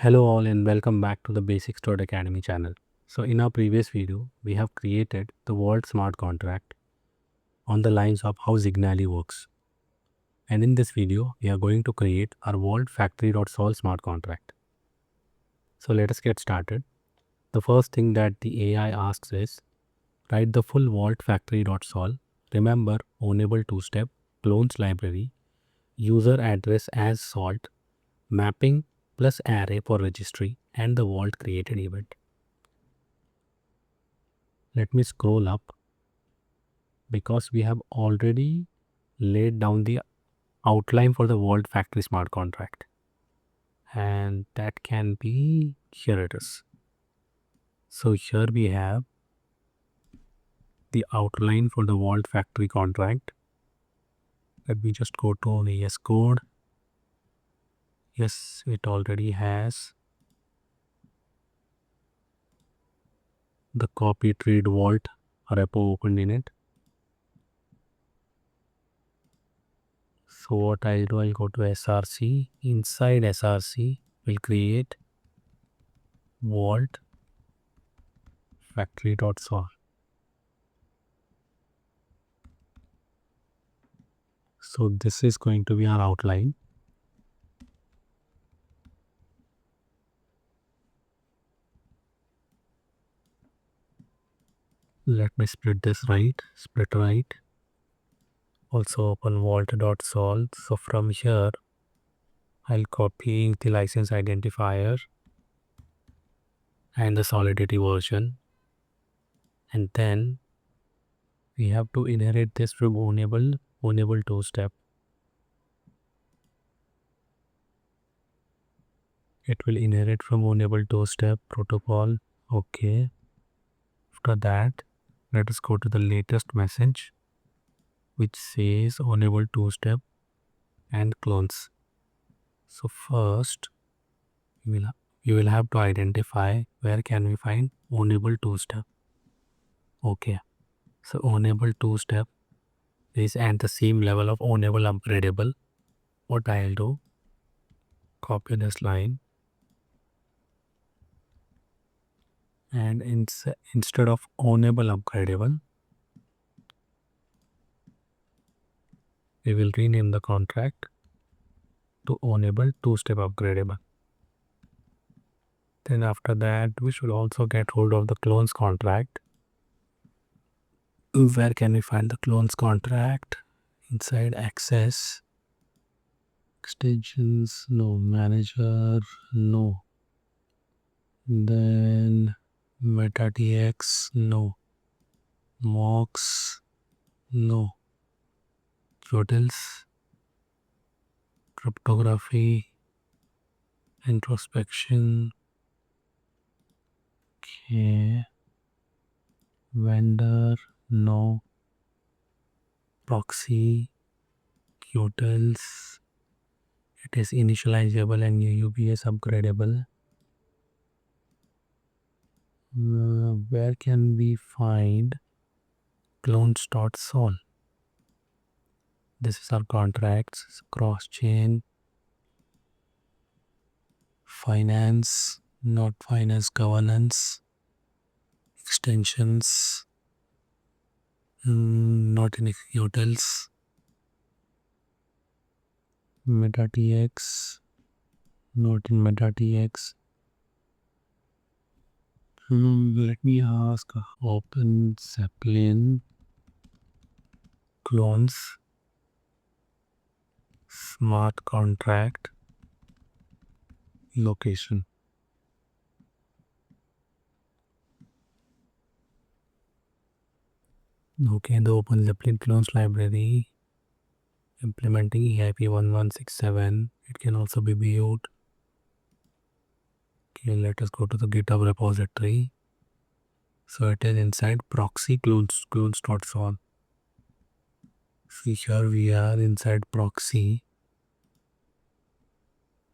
Hello all and welcome back to the Basics Academy channel. So in our previous video, we have created the Vault smart contract on the lines of how Zignaly works. And in this video, we are going to create our VaultFactory.sol smart contract. So let us get started. The first thing that the AI asks is, write the full VaultFactory.sol, remember ownable two-step, clones library, user address as salt, mapping plus array for registry, and the vault created event. Let me scroll up because we have already laid down the outline for the Vault Factory smart contract. And that can be, here it is. So here we have the outline for the Vault Factory contract. Let me just go to VS Code. Yes, it already has the copy trade vault repo opened in it. So what I'll do, I'll go to src. Inside src, we'll create vault factory.sol. So this is going to be our outline. Let me split right. Also open Vault.sol. So from here, I'll copy the license identifier and the Solidity version. And then we have to inherit this from ownable two-step. It will inherit from ownable two-step protocol. Okay. After that, let us go to the latest message, which says ownable two-step and clones. So first, you will have to identify where can we find ownable two-step. Okay, so ownable two-step is at the same level of ownable upgradable. What I'll do, copy this line, and instead of ownable upgradable, we will rename the contract to ownable two-step upgradable. Then after that, we should also get hold of the clones contract. Where can we find the clones contract? Inside access, extensions, no, manager, no. Then meta.tx, no. Mocks, no. Utils, cryptography, introspection, okay. Vendor, no. Proxy, utils, it is initializable and UUBS upgradable. Where can we find Clones.sol? This is our contracts, cross-chain, finance, not finance, governance, extensions, not in utils, meta.tx, not in meta.tx. Let me ask OpenZeppelin clones smart contract location. Okay, the OpenZeppelin clones library implementing EIP 1167. It can also be viewed. Okay, let us go to the GitHub repository. So it is inside proxy clones.sol. See, here we are inside proxy,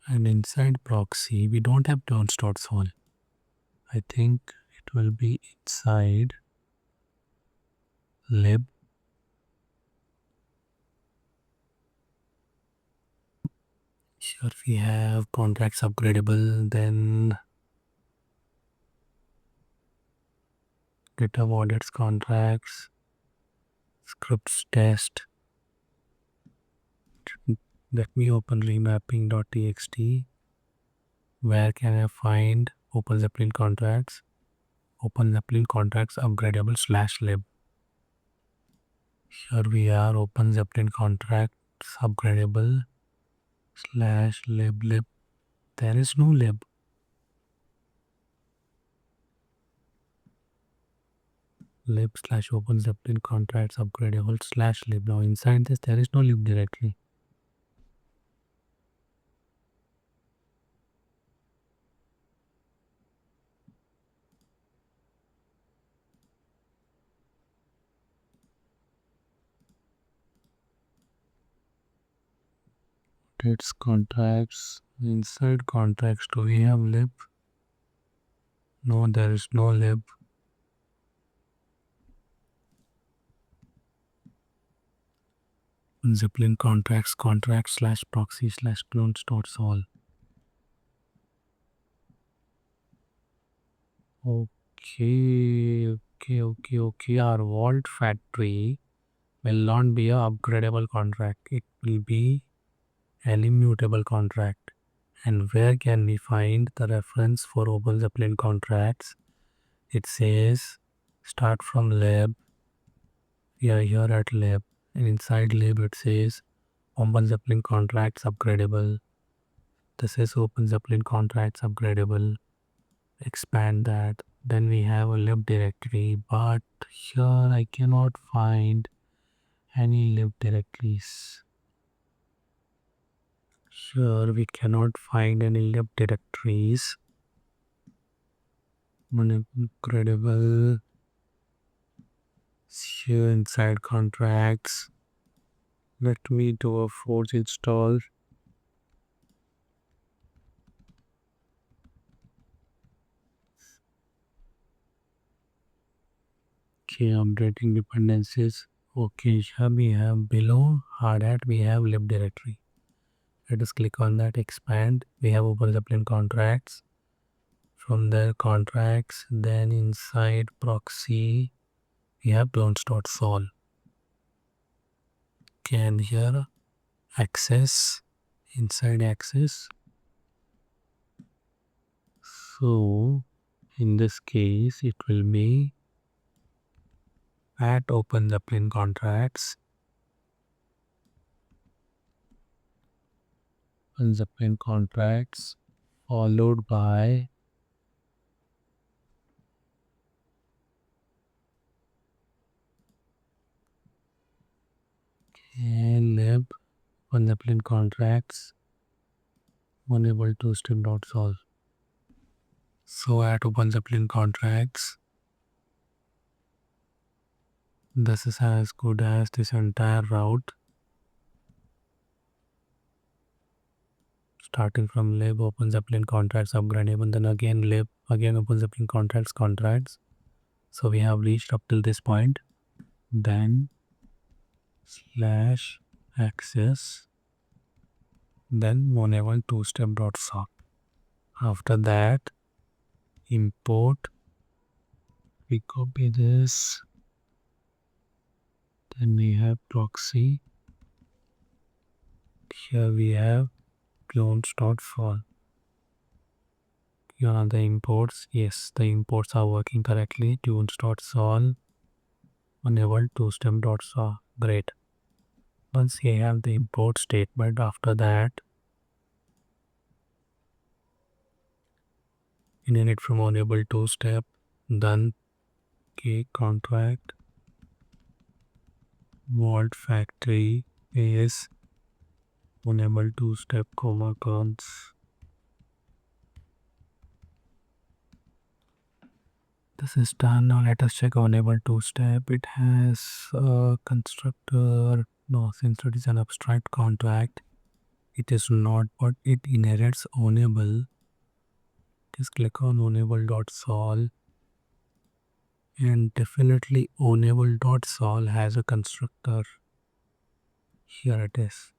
and inside proxy we don't have clones.sol. I think it will be inside lib. Here we have contracts upgradable, then GitHub audits contracts, scripts test. Let me open remapping.txt. Where can I find OpenZeppelin contracts? OpenZeppelin contracts upgradable /lib. Here we are, OpenZeppelin contracts upgradable /lib. There is no lib. lib/OpenZeppelin contracts upgradable /lib. Now inside this there is no lib directly. It's contracts. Inside contracts, do we have lib? No, there is no lib. Zeppelin contracts /proxy/clones.sol. Okay. Our Vault factory will not be a upgradable contract. It will be an immutable contract. And where can we find the reference for OpenZeppelin contracts? It says start from lib. We are here at lib, and inside lib it says OpenZeppelin contracts upgradable. This is OpenZeppelin contracts upgradable. Expand that. Then we have a lib directory, but here I cannot find any lib directories. Here we cannot find any lib directories. Upgradable. Here inside contracts. Let me do a force install. Okay, updating dependencies. Okay, here we have below hard hat we have lib directory. Let us click on that, expand. We have OpenZeppelin contracts. From there contracts, then inside proxy we have Clones.sol. Can here access, inside access. So in this case it will be at OpenZeppelin contracts, OpenZeppelin contracts followed by lib OpenZeppelin contracts enable two-step.sol. So at OpenZeppelin contracts, this is as good as this entire route. Starting from lib OpenZeppelin contracts upgradable, then again lib, again OpenZeppelin contracts. So we have reached up till this point. Then /access, then enable two-step.sol. After that, import, we copy this, then we have proxy. Here we have Clones.sol. Here are the imports. Yes, the imports are working correctly. Tunes.sol, enable two-step.sol. Great. Once you have the import statement, after that, init from enable two-step, then contract VaultFactory is enable two-step cons. This is done. Now let us check enable two-step. It has a constructor. No, since it is an abstract contract, it is not, but it inherits enable. Just click on enable.sol, and definitely enable.sol has a constructor. Here it is.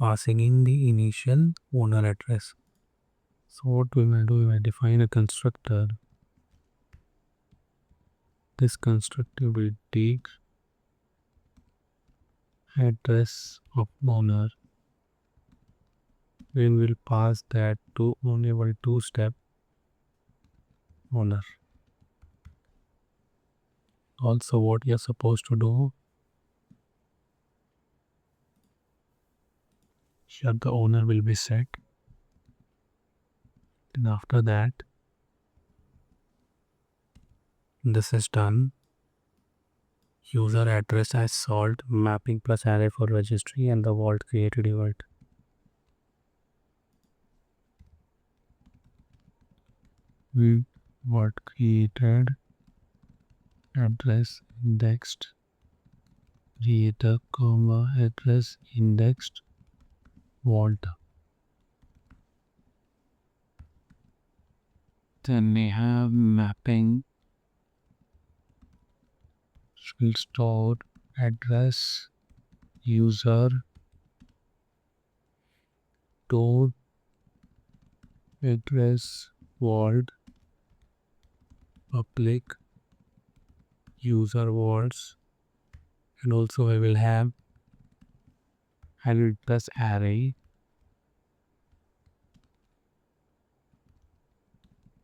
passing in the initial owner address. So what we will do, we will define a constructor. This constructor will take address of owner. We will pass that to enable two-step owner. Also, what you're supposed to do, here the owner will be set. And after that, this is done. User address as salt, mapping plus array for registry, and the vault createVault. We what created address indexed creator comma address indexed vault. Then we have mapping will store address user to address vault public user vaults, and also I will have address array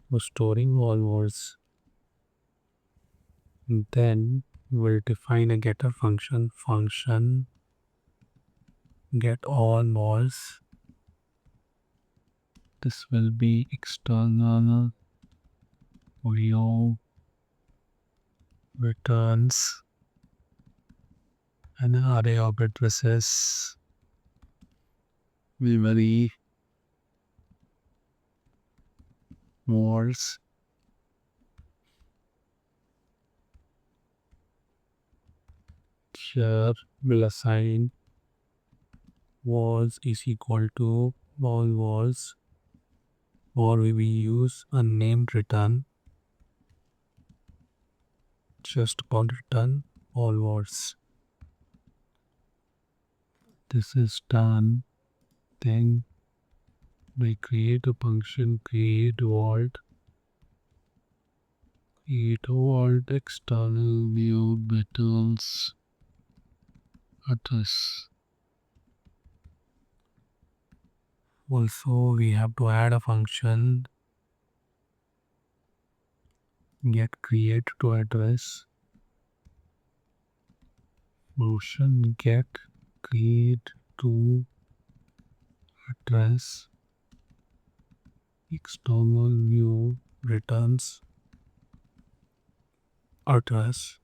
for storing all vaults. And then we'll define a getter function get all vaults. This will be external audio returns an array of addresses. Memory vaults here will assign was is equal to all was, or we will use a named return, just call return all was. This is done. Then we create a function createVault external view returns address. Also, we have to add a function get create to address function get create to address external view returns address.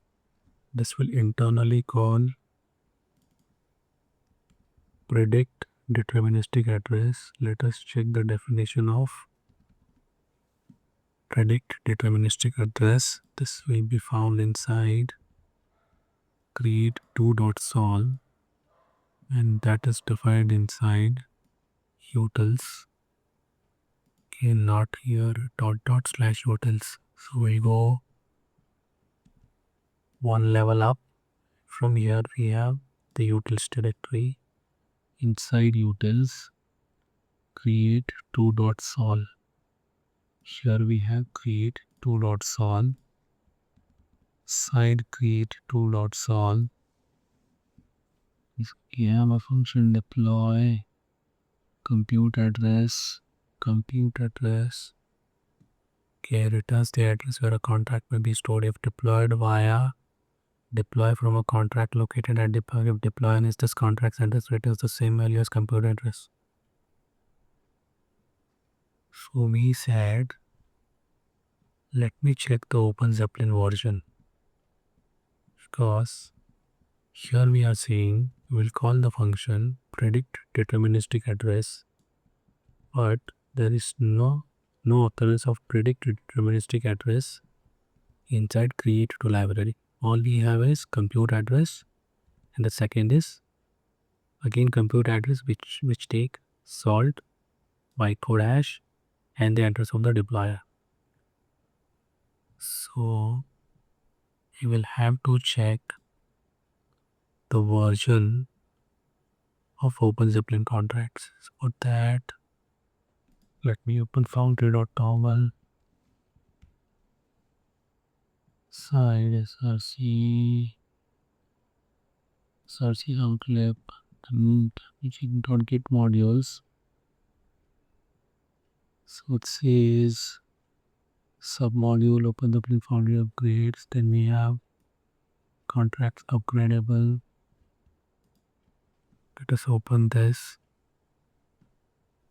This will internally call predictDeterministicAddress. Let us check the definition of predictDeterministicAddress. This will be found inside create2.sol, and that is defined inside utils. Okay, not here /utils. So we go one level up. From here we have the utils directory. Inside utils, create2.sol. Here we have create2.sol. Side create2.sol. We have a function deploy compute address. Okay, returns the address where a contract may be stored if deployed via deploy from a contract located at deploy. If deploy and is this contract's address returns the same value as compute address. So we said, let me check the OpenZeppelin version, because here we are saying we'll call the function predictDeterministicAddress, but there is no occurrence of predictDeterministicAddress inside create2 library. All we have is compute address, and the second is again compute address which take salt, bytecode hash, and the address of the deployer. So you will have to check the version of OpenZeppelin contracts. So for that, let me open Foundry.com. Side src outlet and get modules. So it says submodule OpenZeppelin Foundry upgrades. Then we have contracts upgradable. Let us open this.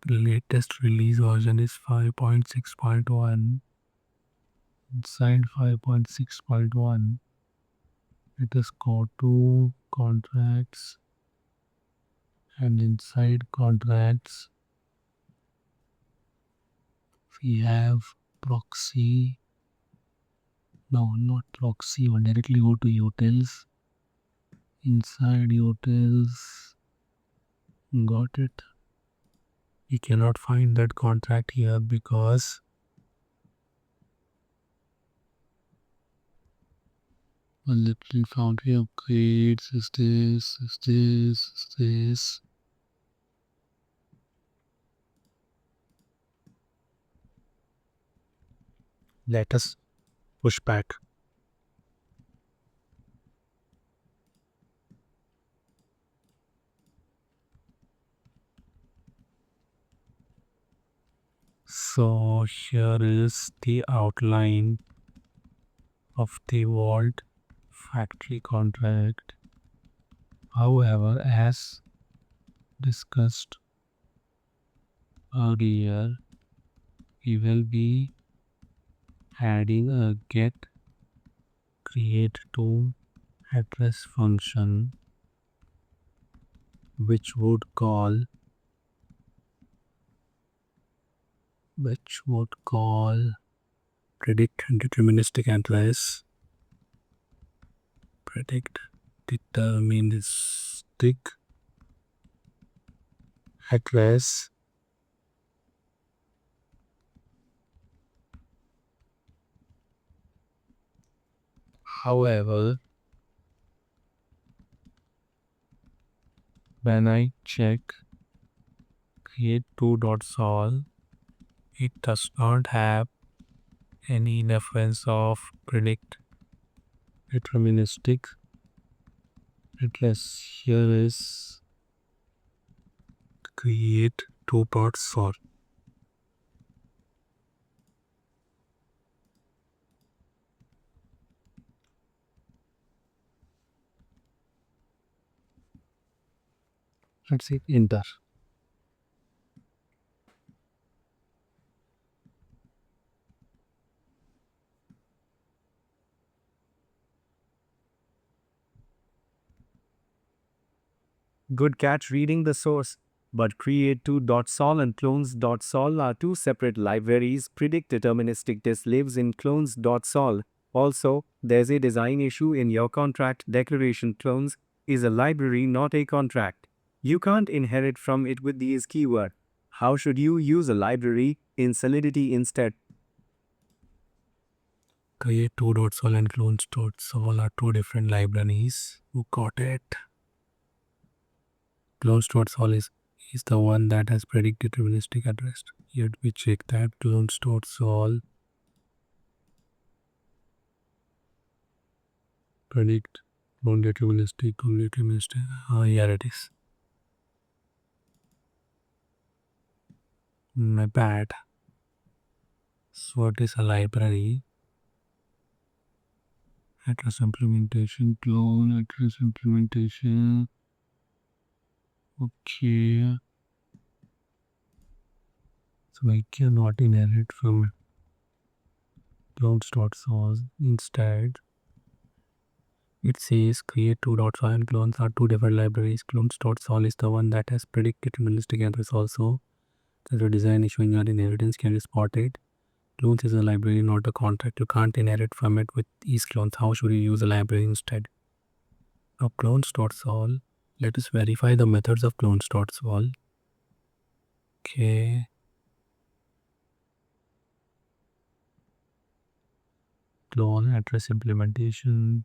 The latest release version is 5.6.1. Inside 5.6.1, let us go to contracts, and inside contracts we have proxy. No, not proxy, or directly go to utils. Inside utils, got it. We cannot find that contract here because a little Foundry upgrades is this. Let us push back. So here is the outline of the Vault factory contract. However, as discussed earlier, we will be adding a get create to address function which would call predict deterministic address, predict deterministic address. However, when I check create2.sol, it does not have any reference of predict deterministic address. Here is create2.sol. Let's hit enter. Good catch reading the source. But create2.sol and Clones.sol are two separate libraries. predictDeterministicAddress lives in Clones.sol. Also, there's a design issue in your contract declaration. Clones is a library, not a contract. You can't inherit from it with these keywords. How should you use a library in Solidity instead? Create2.sol and Clones.sol are two different libraries. Who got it? Clones.sol is the one that has predict deterministic address. Here we check that Clones.sol predict non-deterministic, deterministic. Here it is. My bad. So it is a library. Address implementation, clone, address implementation. Okay. So I cannot inherit from Clones.sol. Instead, it says create2.sol and clones are two different libraries. Clones.sol is the one that has predict deterministic address also. There's a design issue in your inheritance can be spotted. Clones is a library, not a contract. You can't inherit from it with these clones. How should you use a library instead? Now Clones.sol. Let us verify the methods of Clones.sol. Okay. Clone address implementation,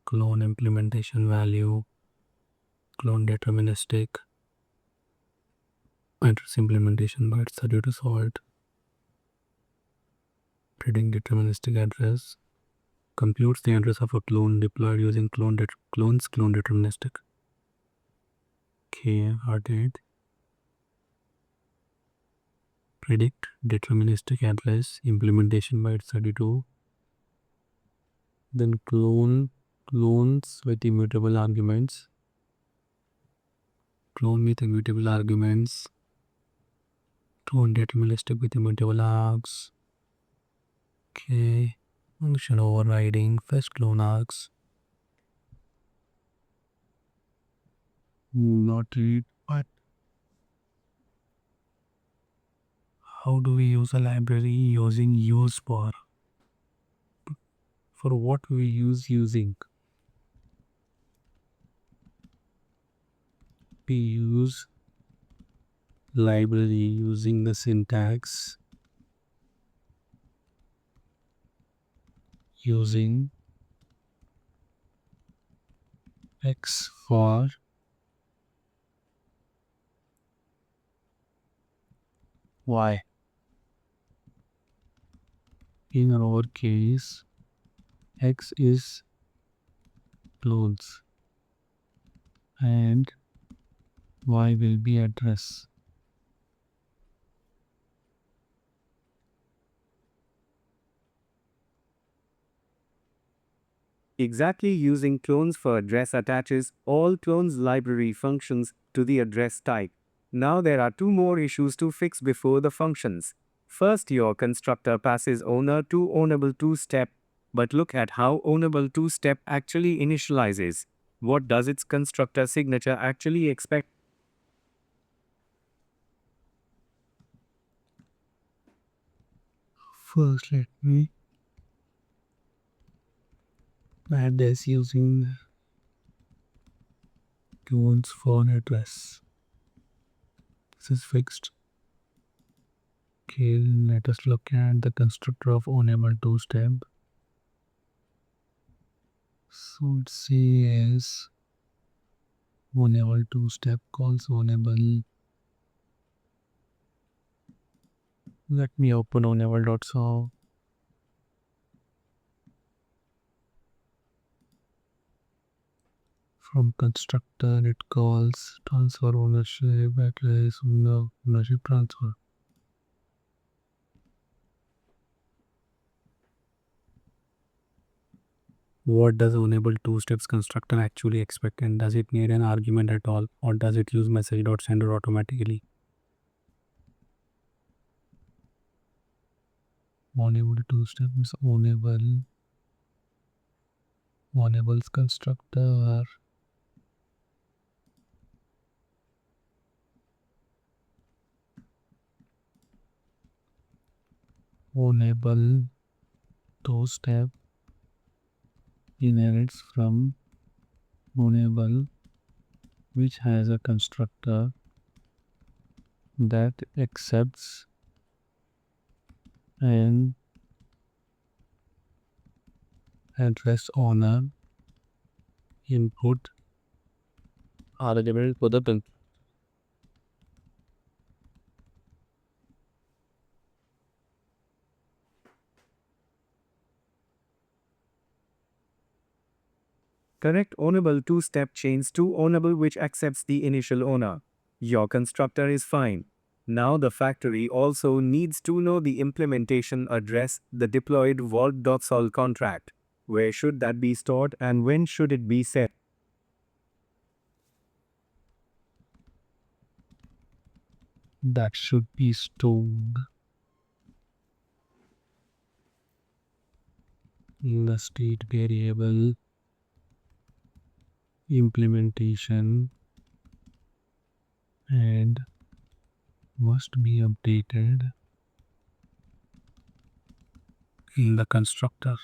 clone implementation value, clone deterministic, address implementation bytes 32 salt, predictDeterministic address, computes the address of a clone deployed using clone deterministic. Okay, date. Predict deterministic address implementation bytes 32. Then clones with immutable arguments. Clone with immutable arguments. Clone deterministic with immutable args. Okay. Function overriding first clone args. Not read, but how do we use a library using use for what we use using? We use library using the syntax using x for y. In our case, x is clones and y will be address. Exactly, using clones for address attaches all clones library functions to the address type. Now there are two more issues to fix before the functions. First, your constructor passes owner to ownable two-step, but look at how ownable two-step actually initializes. What does its constructor signature actually expect? First, let me add this using clones for address. This is fixed. Okay, let us look at the constructor of ownable two-step. So it says ownable two-step calls ownable. Let me open ownable.sol. From constructor, it calls transfer ownership address ownership transfer. What does ownable two steps constructor actually expect, and does it need an argument at all, or does it use msg.sender automatically? Ownable two step is ownable's constructor. Ownable two step inherits from ownable, which has a constructor that accepts an address owner input argument for the bin. Correct ownable two-step chains to ownable which accepts the initial owner. Your constructor is fine. Now the factory also needs to know the implementation address, the deployed Vault.sol contract. Where should that be stored and when should it be set? That should be stored in the state variable implementation and must be updated in the constructor.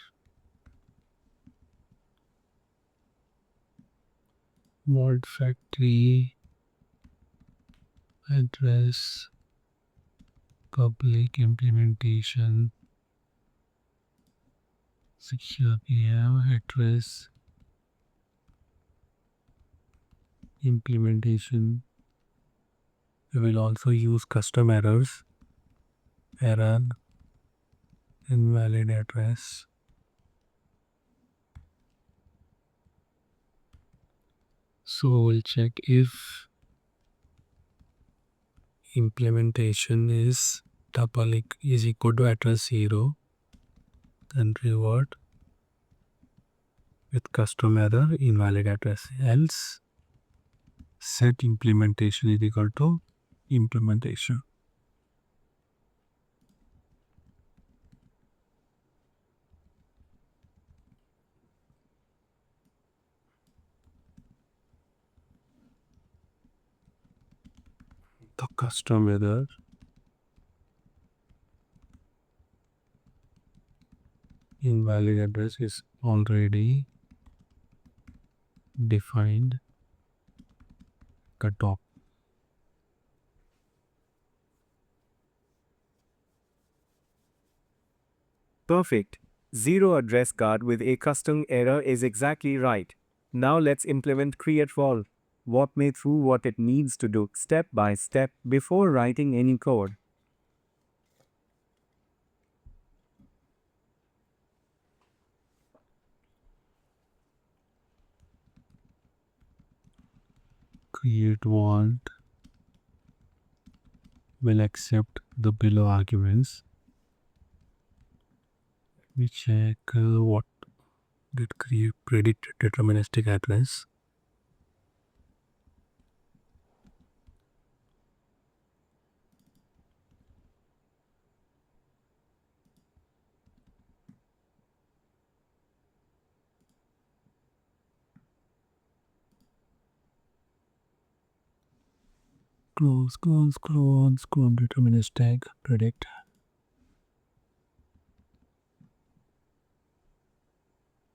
Vault factory address public implementation secure VM address implementation We will also use custom error, invalid address. So we'll check if implementation is tuple is equal to address 0, then revert with custom error invalid address, else set implementation is equal to implementation. The custom error invalid address is already defined cutoff. Perfect. Zero address guard with a custom error is exactly right. Now let's implement createVault. Walk me through what it needs to do step by step before writing any code. createVault will accept the below arguments. We check what did create predictDeterministicAddress. Address. Clone deterministic predict.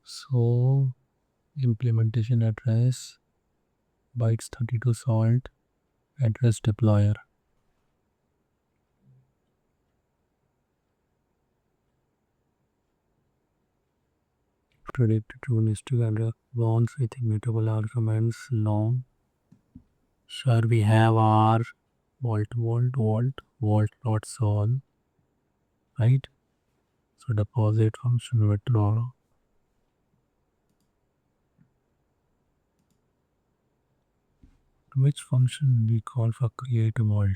So implementation address bytes 32 salt address deployer. PredictdeterministicAddress address wants with immutable arguments long. Sure, we have our Vault.sol, right? So deposit function withdraw. Which function we call for createVault?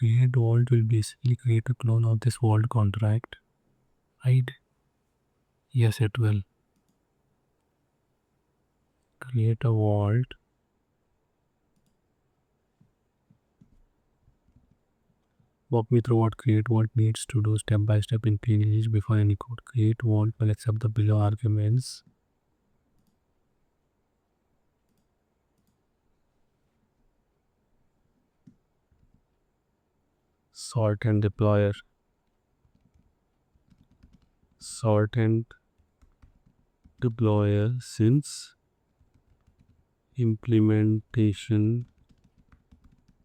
createVault will basically create a clone of this vault contract, right? Yes, it will create a vault. Walk me through what createVault needs to do step by step in PNG before any code. createVault will accept the below arguments. Sort and deployer. Sort and deployer since implementation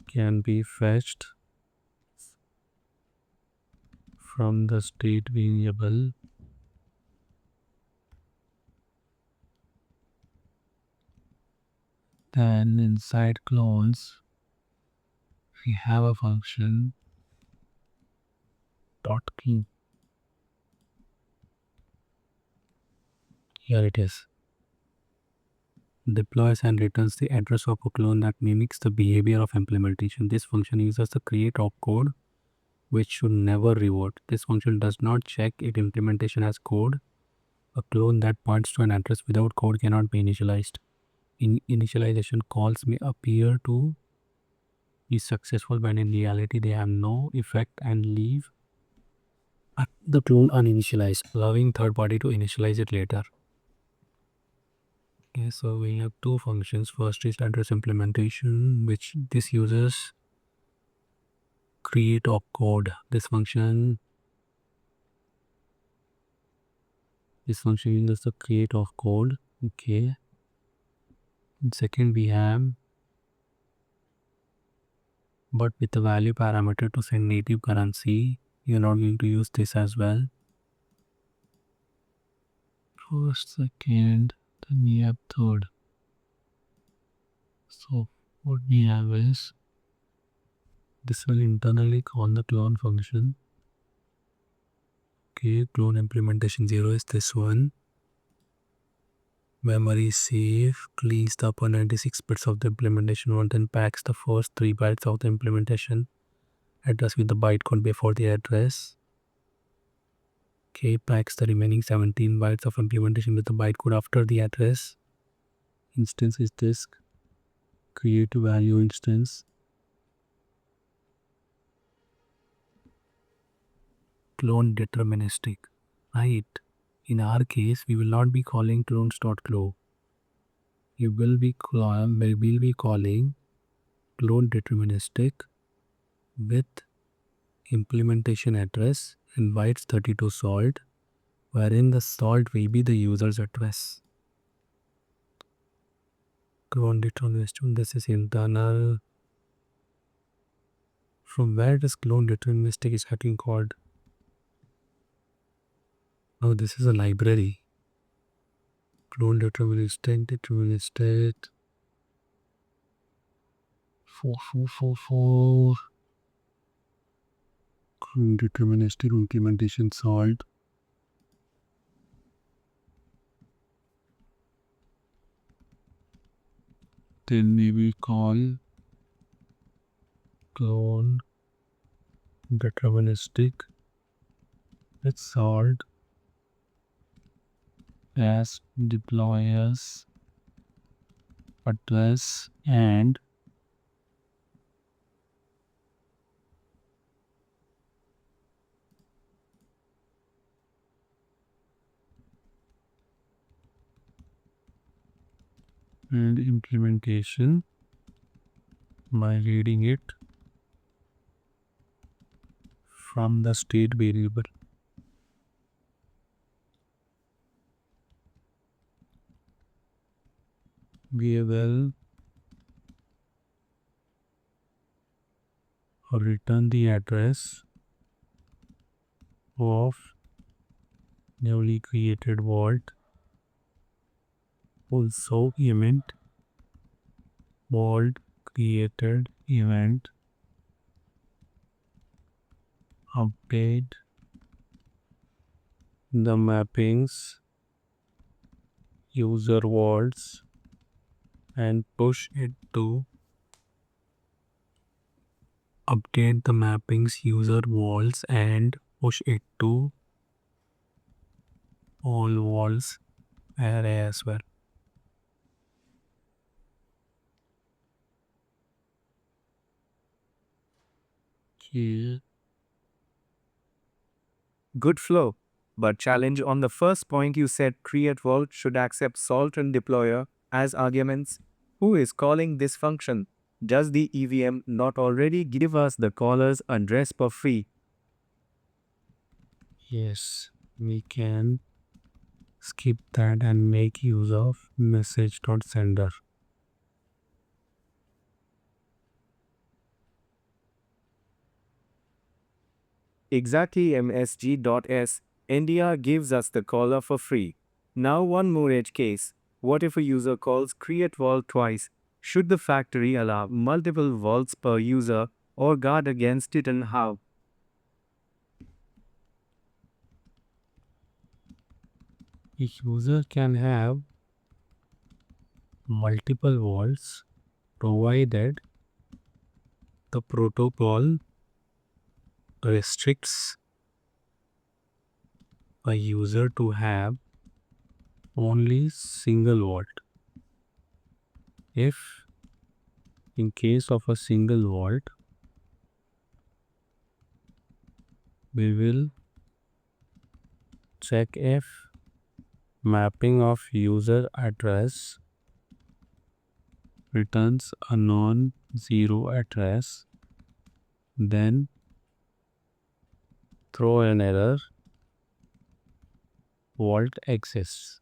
can be fetched from the state variable, then inside clones we have a function dot key. Here it is. Deploys and returns the address of a clone that mimics the behavior of implementation. This function uses the create opcode, which should never revert. This function does not check if implementation has code. A clone that points to an address without code cannot be initialized. Initialization calls may appear to be successful, but in reality they have no effect and leave the clone uninitialized, allowing third party to initialize it later. Okay, so we have two functions. First is address implementation, which this uses create opcode. This function uses the create opcode. Okay. And second we have but with the value parameter to send native currency. You're not going to use this as well. First, second, then we have third. So what we have is This will internally call the clone function. Okay, clone implementation 0 is this one. Memory save, cleans the upper 96 bits of the implementation one, then packs the first 3 bytes of the implementation address with the bytecode before the address. Okay, packs the remaining 17 bytes of implementation with the bytecode after the address. Instance is this create value instance. Clone deterministic, right? In our case, we will not be calling clones.clo. We will be calling clone deterministic with implementation address and bytes 32 salt, wherein the salt will be the user's address. Clone deterministic, this is internal. From where does clone deterministic is getting called? Oh, this is a library. Clone deterministic 4444 clone deterministic implementation salt. Then we will call clone deterministic with salt as deployers address and implementation by reading it from the state variable. We will return the address of newly created vault, also event vault created event update the mappings user vaults and push it to update the mappings user vaults and push it to all vaults array as well. Here. Good flow. But challenge on the first point you said createVault should accept salt and deployer as arguments. Who is calling this function? Does the EVM not already give us the caller's address for free? Yes, we can skip that and make use of msg.sender. Exactly, msg.sender gives us the caller for free. Now one more edge case. What if a user calls createVault twice? Should the factory allow multiple vaults per user or guard against it, and how? A user can have multiple vaults provided the protocol restricts a user to have only single vault. If in case of a single vault, we will check if mapping of user address returns a non-zero address, then throw an error vault exists.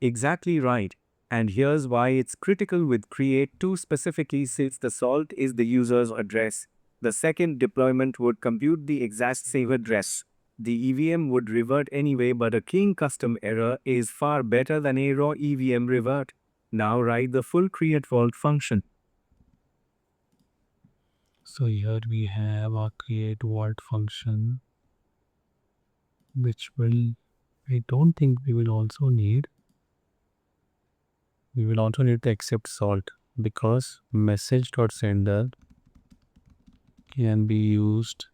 Exactly right. And here's why it's critical with create2 specifically, since the salt is the user's address. The second deployment would compute the exact same address. The EVM would revert anyway, but a king custom error is far better than a raw EVM revert. Now write the full createVault function. So here we have our createVault function, which I don't think we will also need. We will also need to accept salt because message.sender can be used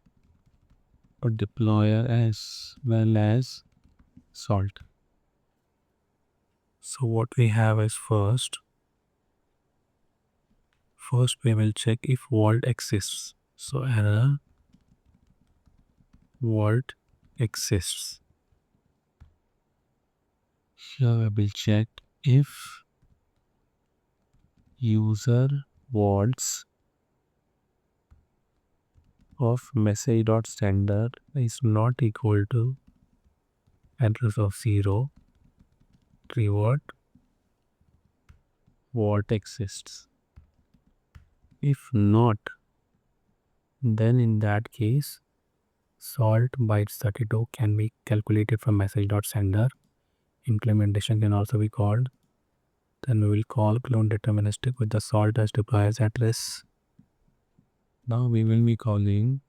or deployer as well as salt. So what we have is first we will check if vault exists. So error vault exists. Here we will check if user vaults of message.sender is not equal to address of 0, revert vault exists. If not, then in that case salt bytes 32 can be calculated from message.sender. Implementation can also be called. Then we will call clone deterministic with the salt as deployer's address. Now we will be calling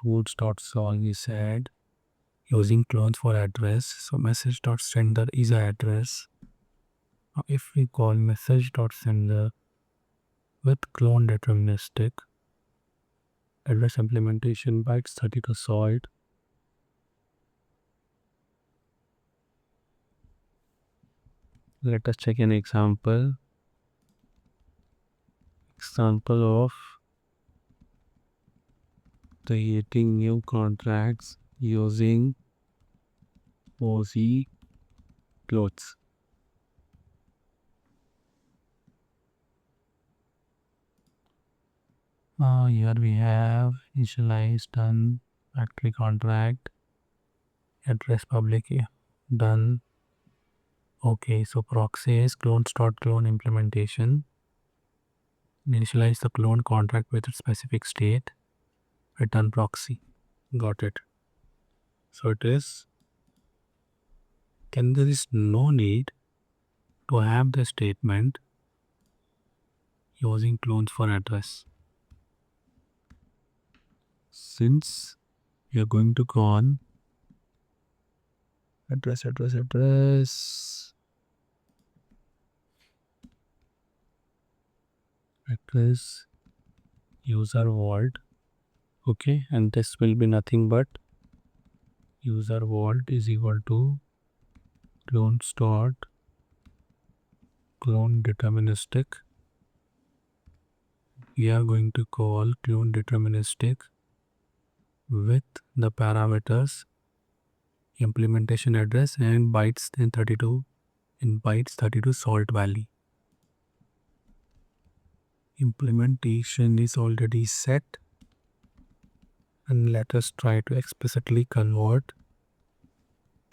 tools.sol we said using clones for address. So message.sender is an address. Now if we call message.sender with clone deterministic address implementation bytes 32 salt, let us check an example of creating new contracts using fuzzy clothes. Here we have initialize done, factory contract, address public done. Okay, so proxy is clones.clone implementation. Initialize the clone contract with its specific state. Return proxy. Got it. So it is. There is no need to have the statement using clones for address. Since we are going to call address user vault. Okay, and this will be nothing but user vault is equal to clone deterministic. We are going to call clone deterministic with the parameters implementation address and bytes 32 in bytes 32 salt value. Implementation is already set, and let us try to explicitly convert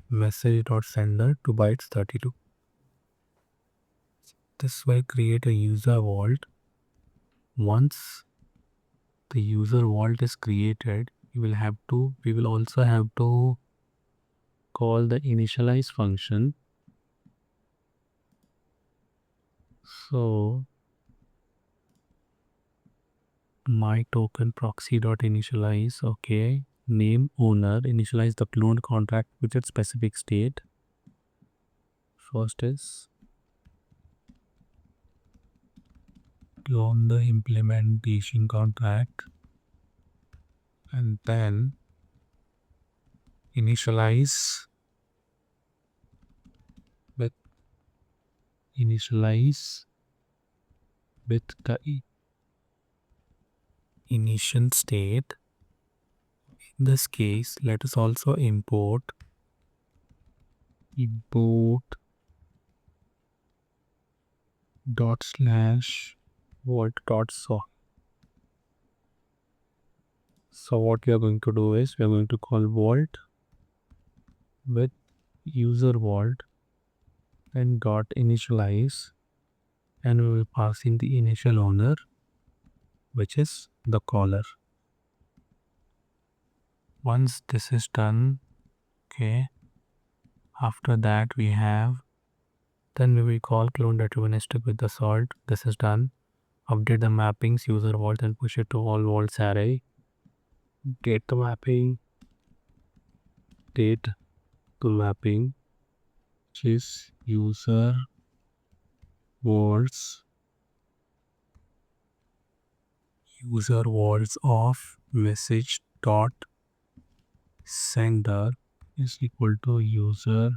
message.sender to bytes 32. This will create a user vault. Once the user vault is created, we will also have to call the initialize function. So my token proxy.initialize, okay, name owner, initialize the clone contract with its specific state. First is clone the implementation contract and then initialize with the initial state. In this case, let us also import ./vault.sol. So what we are going to do is we are going to call vault with user vault and dot initialize, and we will pass in the initial owner, which is the caller. Once this is done, okay, after that we have, then we will call clone deterministic with the salt. This is done. Update the mappings user vault and push it to all vaults array. Get the mapping, date to mapping, which is user vaults of message dot sender is equal to user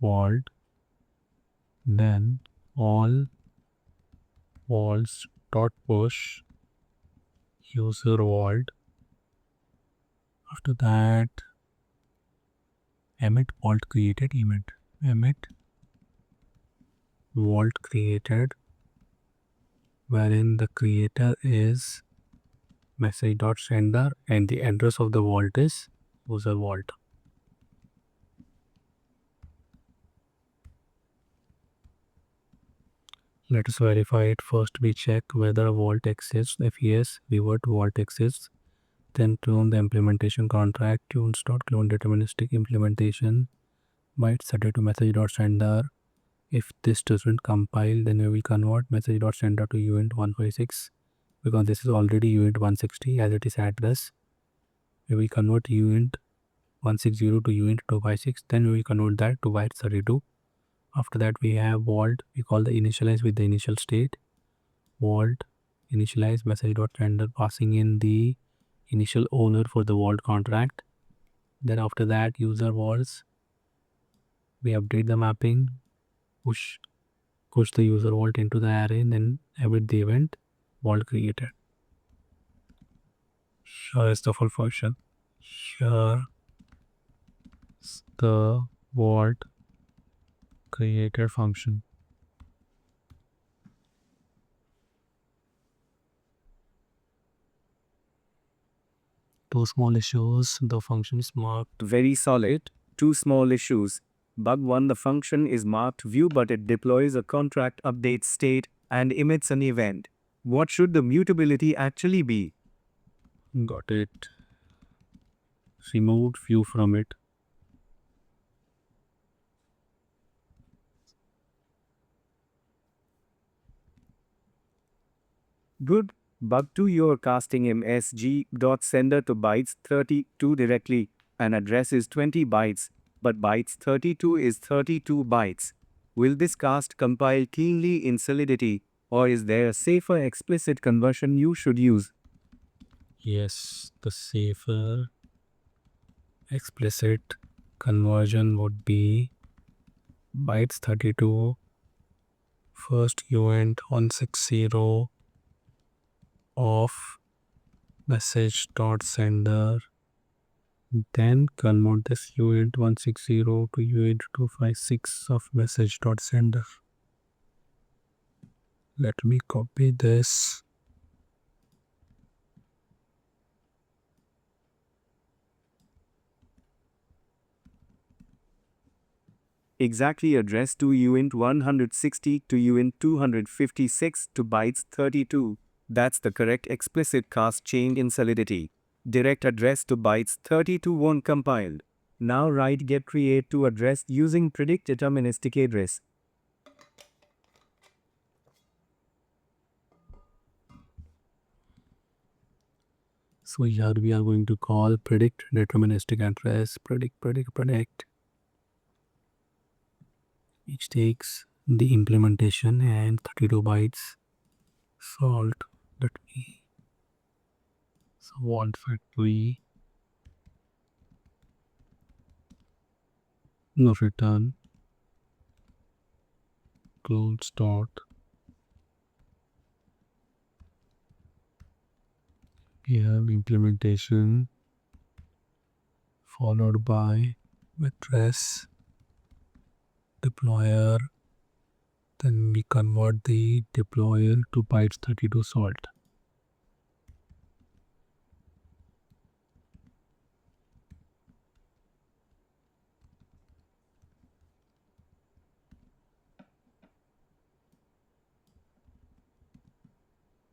vault, then all vaults dot push user vault. After that, emit vault created, emit vault created, wherein the creator is message.sender and the address of the vault is user vault. Let us verify it. First we check whether a vault exists. If yes, revert vault exists. Then clone the implementation contract, tunes.clone deterministic implementation bytes set it to message.sender. If this doesn't compile, then we will convert message.sender to uint156 because this is already uint160 as it is address. We will convert uint160 to uint256, then we will convert that to bytes 32. After that we have vault, we call the initialize with the initial state, vault initialize message.sender passing in the initial owner for the vault contract. Then after that user vaults, we update the mapping, push the user vault into the array, and then emit the event vault created. Here is the full function. Here is the vault created function. Two small issues, the function is marked Very solid. Two small issues. Bug 1, the function is marked view but it deploys a contract update state and emits an event. What should the mutability actually be? got it. Removed view from it. Good. Bug 2, you're casting msg.sender to bytes 32 directly and address is 20 bytes, but bytes 32 is 32 bytes. Will this cast compile cleanly in Solidity, or is there a safer explicit conversion you should use? Yes, the safer explicit conversion would be bytes 32 first uint 160 of message.sender, then convert this uint 160 to uint 256 of message.sender. Let me copy this. Exactly address to uint 160 to uint 256 to bytes 32. That's the correct explicit cast chain in Solidity. Direct address to bytes 32 won't compile. Now write get create to address using predictDeterministicAddress. So here we are going to call predictDeterministicAddress, predict, which takes the implementation and 32 bytes salt that we so VaultFactory no return clones dot we have implementation followed by address deployer, then we convert the deployer to bytes 32 salt.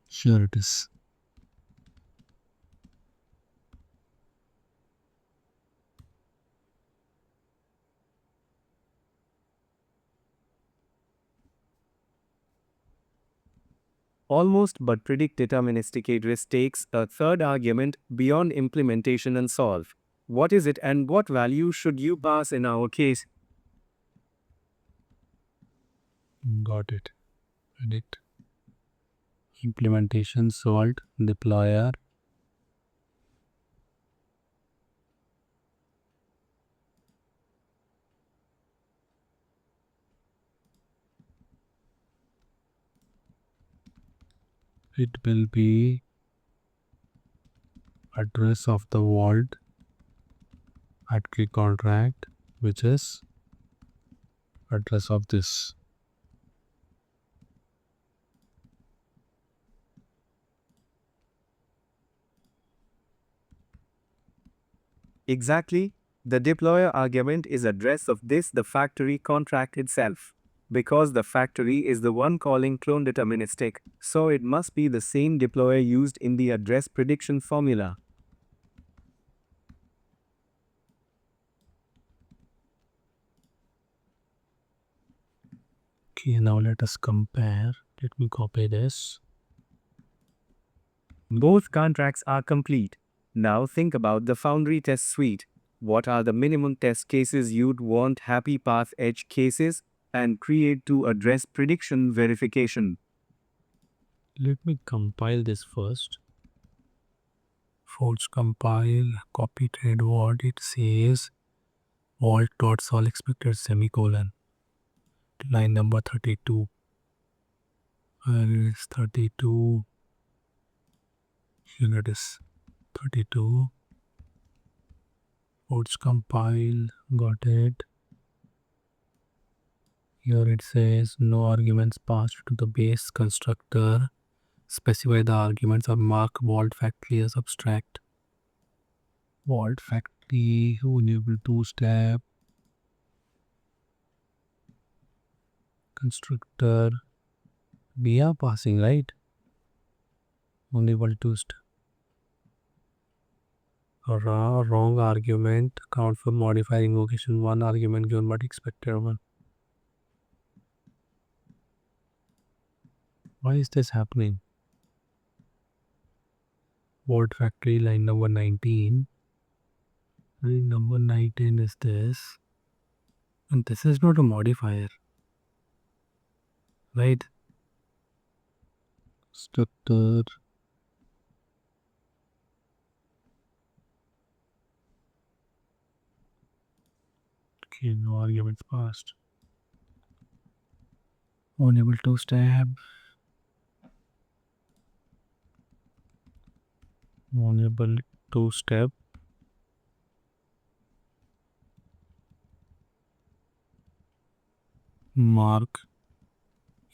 Here it is. Almost, but predictDeterministicAddress takes a third argument beyond implementation and solve. What is it and what value should you pass in our case? Got it. Predict. Implementation salt deployer. It will be address of the vault at key contract, which is address of this. Exactly. The deployer argument is address of the factory contract itself. Because the factory is the one calling clone deterministic, so it must be the same deployer used in the address prediction formula. Okay, now let us compare. Let me copy this. Both contracts are complete. Now think about the Foundry test suite. What are the minimum test cases you'd want? Happy path edge cases and create to address prediction verification. Let me compile this first. Force compile, copy trade what it says Vault.sol expected semicolon. Line number 32. Where is 32? Here it is. 32. Force compile, got it. Here it says no arguments passed to the base constructor. Specify the arguments or mark VaultFactory as abstract. VaultFactory enable two-step constructor. We are passing, right? Enable two-step. Wrong argument. Count for modifier invocation. One argument given but expected one. Why is this happening? VaultFactory line number 19. Line number 19 is this. And this is not a modifier. Right? Constructor. Okay, no arguments passed. Enable two-step. Enable two-step. Mark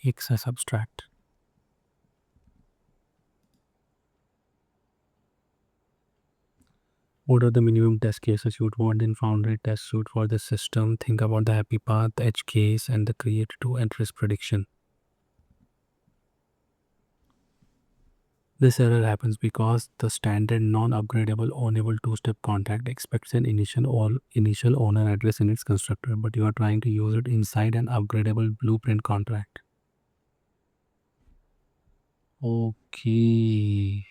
X as abstract. What are the minimum test cases you would want in Foundry test suite for the system? Think about the happy path, edge case, and the create to address prediction. This error happens because the standard non-upgradable ownable two-step contract expects an initial owner address in its constructor, but you are trying to use it inside an upgradable blueprint contract. Okay.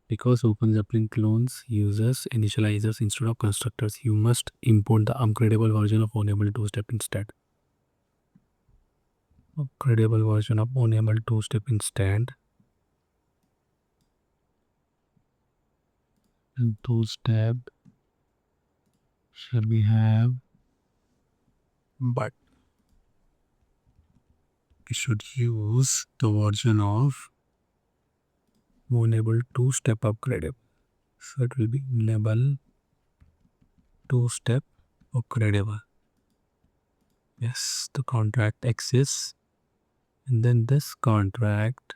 Because OpenZeppelin clones uses initializers instead of constructors, you must import the upgradable version of ownable two-step instead. Upgradable version of ownable two-step instead. And two-step. Here we have, but we should use the version of ownable two-step upgradable. So it will be enable two-step upgradable. Yes, the contract exists, and then this contract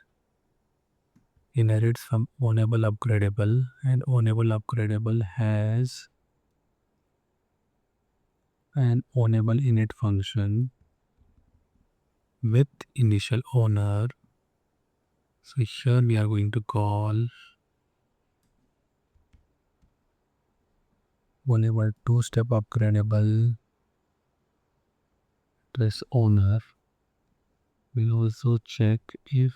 inherits from ownable upgradable, and ownable upgradable has an ownable init function with initial owner. So here we are going to call ownable two-step upgradable address owner. We'll also check if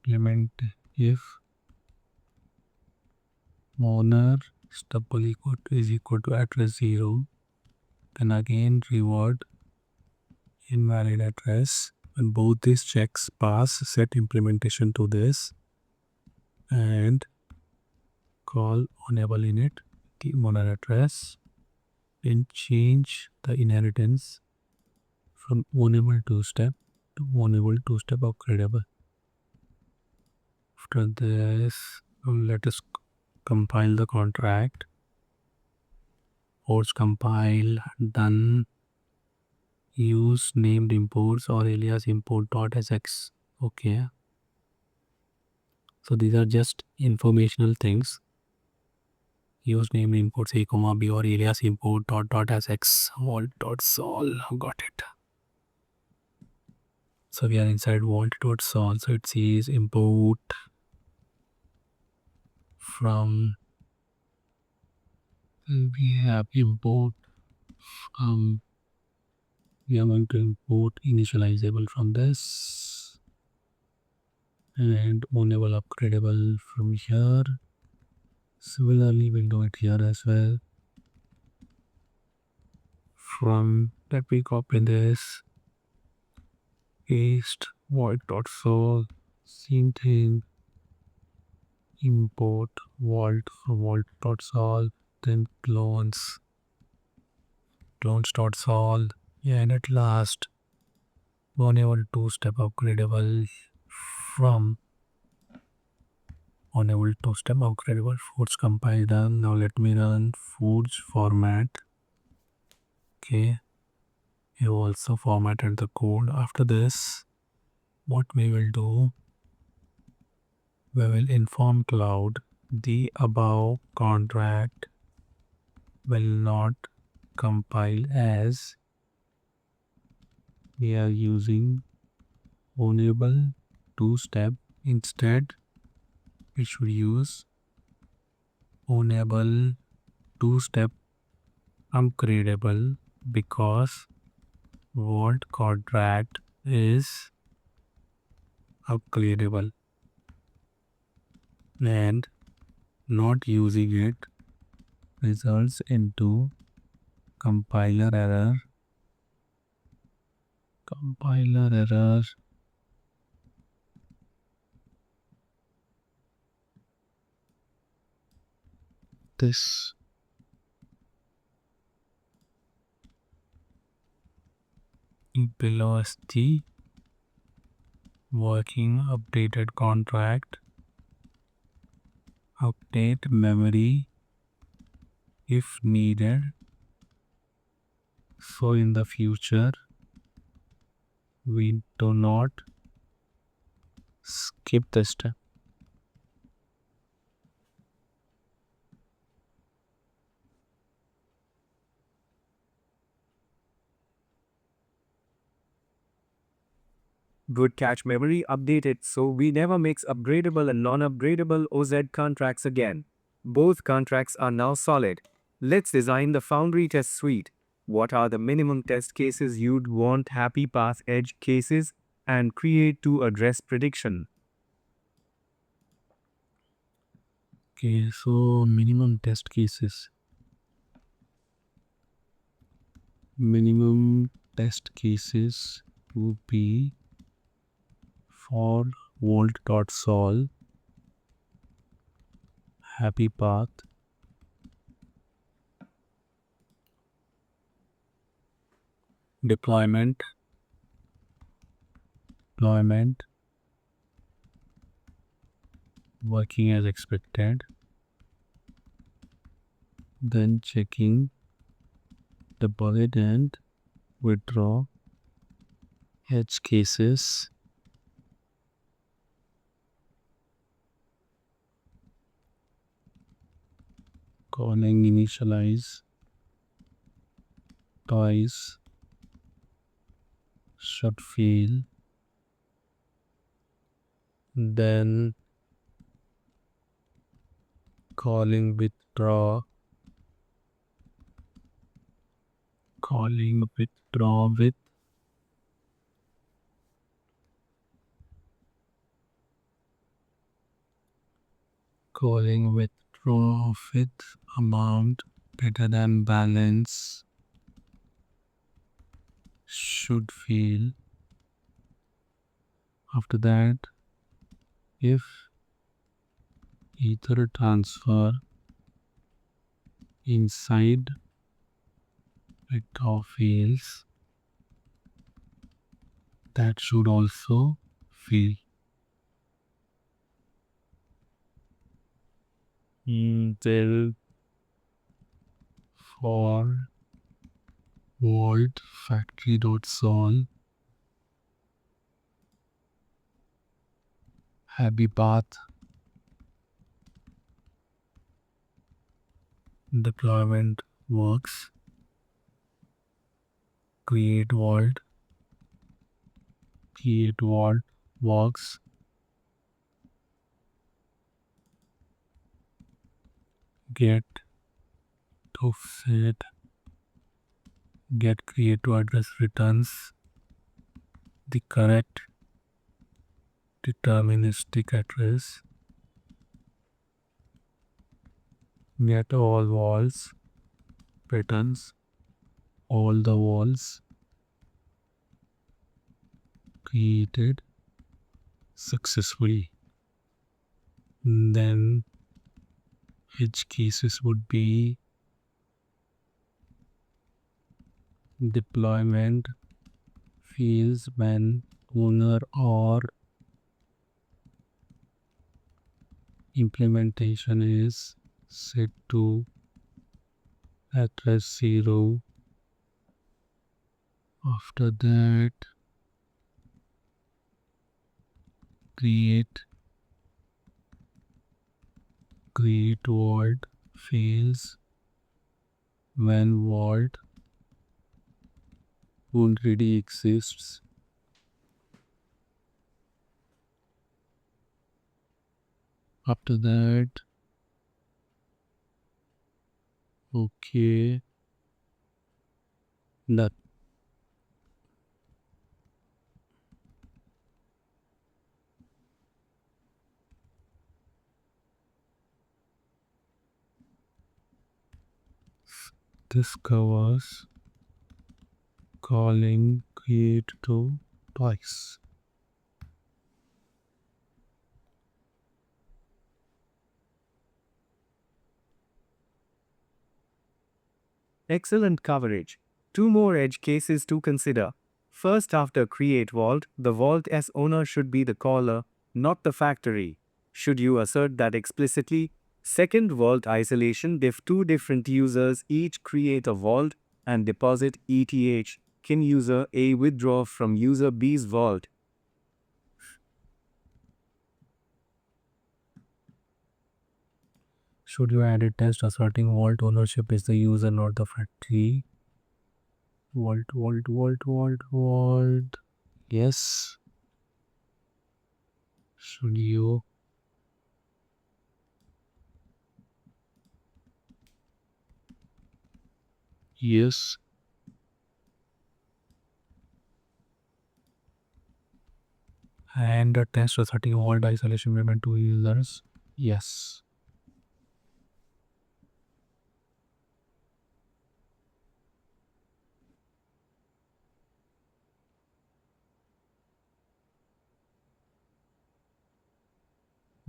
implement if owner stubble is equal to address 0, then again reward invalid address. When both these checks pass, set implementation to this and call enable init the owner address, then change the inheritance from ownable two-step to ownable two-step upgradable. After this, let us compile the contract. Force compile, done. Use named imports or alias import.sx. Okay. So these are just informational things. Use named imports a comma b or alias import .sx Vault.sol. Got it. So we are inside Vault.sol. So it says import from, we have import, we are going to import initializable from this and ownable upgradable from here. Similarly, we'll do it here as well. From that, we copy this, paste Vault.sol, same thing, import Vault from Vault.sol, then Clones.sol, and at last enable two-step upgradable from enable two-step upgradable. Force compile done. Now let me run foods format. Okay, you also formatted the code. After this, what we will do, we will inform Claude the above contract will not compile as we are using ownable two-step. Instead, we should use ownable two-step upgradable because Vault contract is upgradable and not using it results into compiler error. This below is the working updated contract. Update memory if needed. So in the future, we do not skip this step. Good catch, memory updated so we never mix upgradable and non-upgradable OZ contracts again. Both contracts are now solid. Let's design the Foundry test suite. What are the minimum test cases you'd want? Happy path edge cases and create to address prediction. Okay, so minimum test cases. Minimum test cases would be for Vault.sol, happy path, deployment, working as expected, then checking deposit and withdraw edge cases, calling initialize twice should fail, then calling withdraw with calling withdraw of it amount greater than balance should fail. After that, if ether transfer inside withdraw fails, that should also fail. Till for VaultFactory.sol happy path deployment works, createVault works, get to set get create to address returns the correct deterministic address, get all walls returns all the walls created successfully. Then edge cases would be deployment fails when owner or implementation is set to address 0. After that, create vault fails when vault already exists. After that, okay, that this covers calling create to twice. Excellent coverage. Two more edge cases to consider. First, after create vault, the vault as owner should be the caller, not the factory. Should you assert that explicitly? Second, vault isolation. If two different users each create a vault and deposit ETH, can user A withdraw from user B's vault? Should you add a test asserting vault ownership is the user, not the factory? Vault. Yes. Should you? Yes. And a test asserting vault isolation between two users? Yes.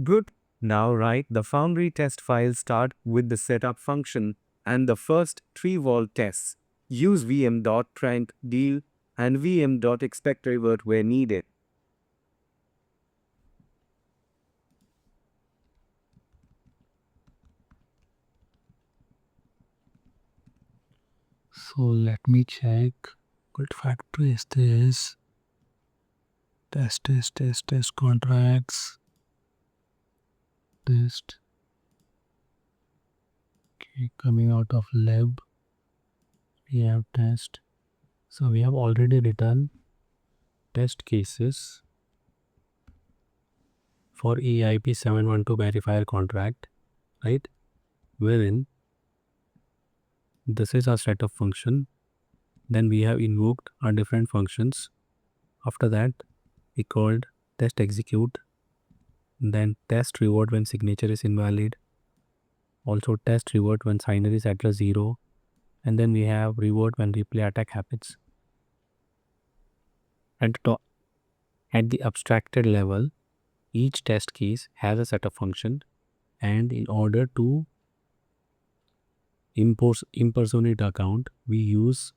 Good. Now write the Foundry test file. Start with the setup function and the first 3 vault tests. Use vm.predictDeterministicAddress and vm.expectEmit where needed. So let me check. What factory is this? Test contracts. Test. Okay, coming out of lab. We have test. So we have already written test cases for EIP 712 verifier contract, right? Wherein this is our setup function. Then we have invoked our different functions. After that, we called test execute. then test revert when signature is invalid, also test revert when signer is address 0, and then we have revert when replay attack happens. At the abstracted level, each test case has a setup function, and in order to impersonate account, we use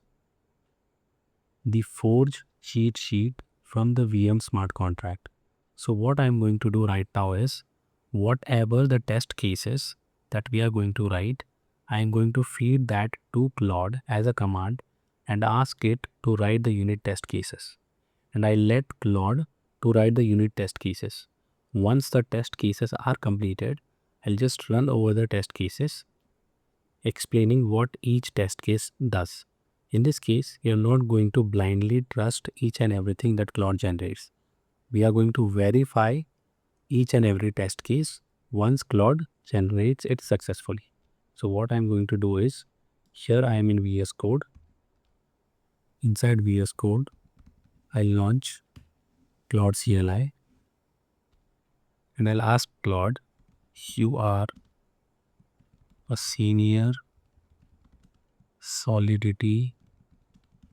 the forge cheat sheet from the VM smart contract. So what I'm going to do right now is, whatever the test cases that we are going to write, I'm going to feed that to Claude as a command and ask it to write the unit test cases. And I let Claude to write the unit test cases. Once the test cases are completed, I'll just run over the test cases, explaining what each test case does. In this case, you're not going to blindly trust each and everything that Claude generates. We are going to verify each and every test case once Claude generates it successfully. So what I'm going to do is, here I am in VS Code. Inside VS Code, I'll launch Claude CLI and I'll ask Claude, you are a senior Solidity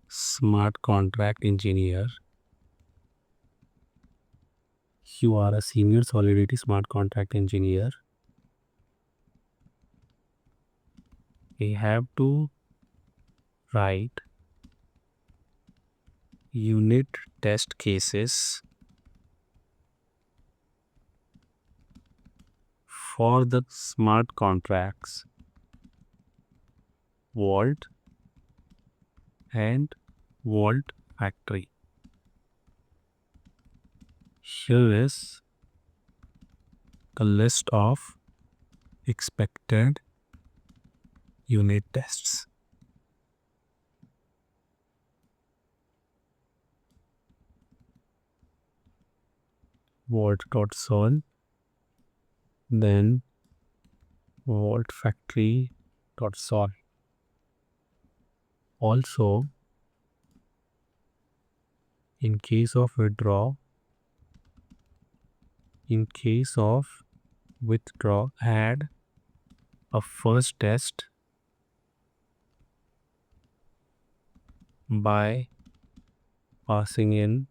smart contract engineer. You are a senior Solidity smart contract engineer. We have to write unit test cases for the smart contracts Vault and Vault Factory. Here is a list of expected unit tests. Vault.sol, then VaultFactory.sol. Also, in case of withdraw, add a first test by passing in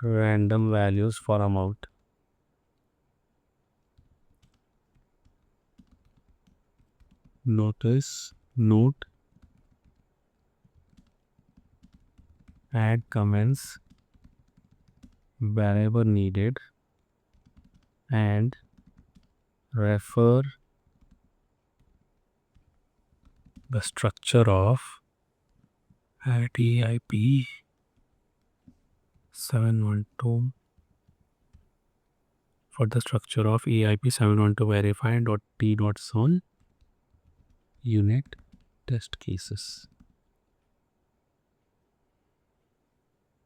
random values for amount. Note add comments wherever needed and refer the structure of at EIP 712 for the structure of EIP 712 verify.t.sol unit test cases.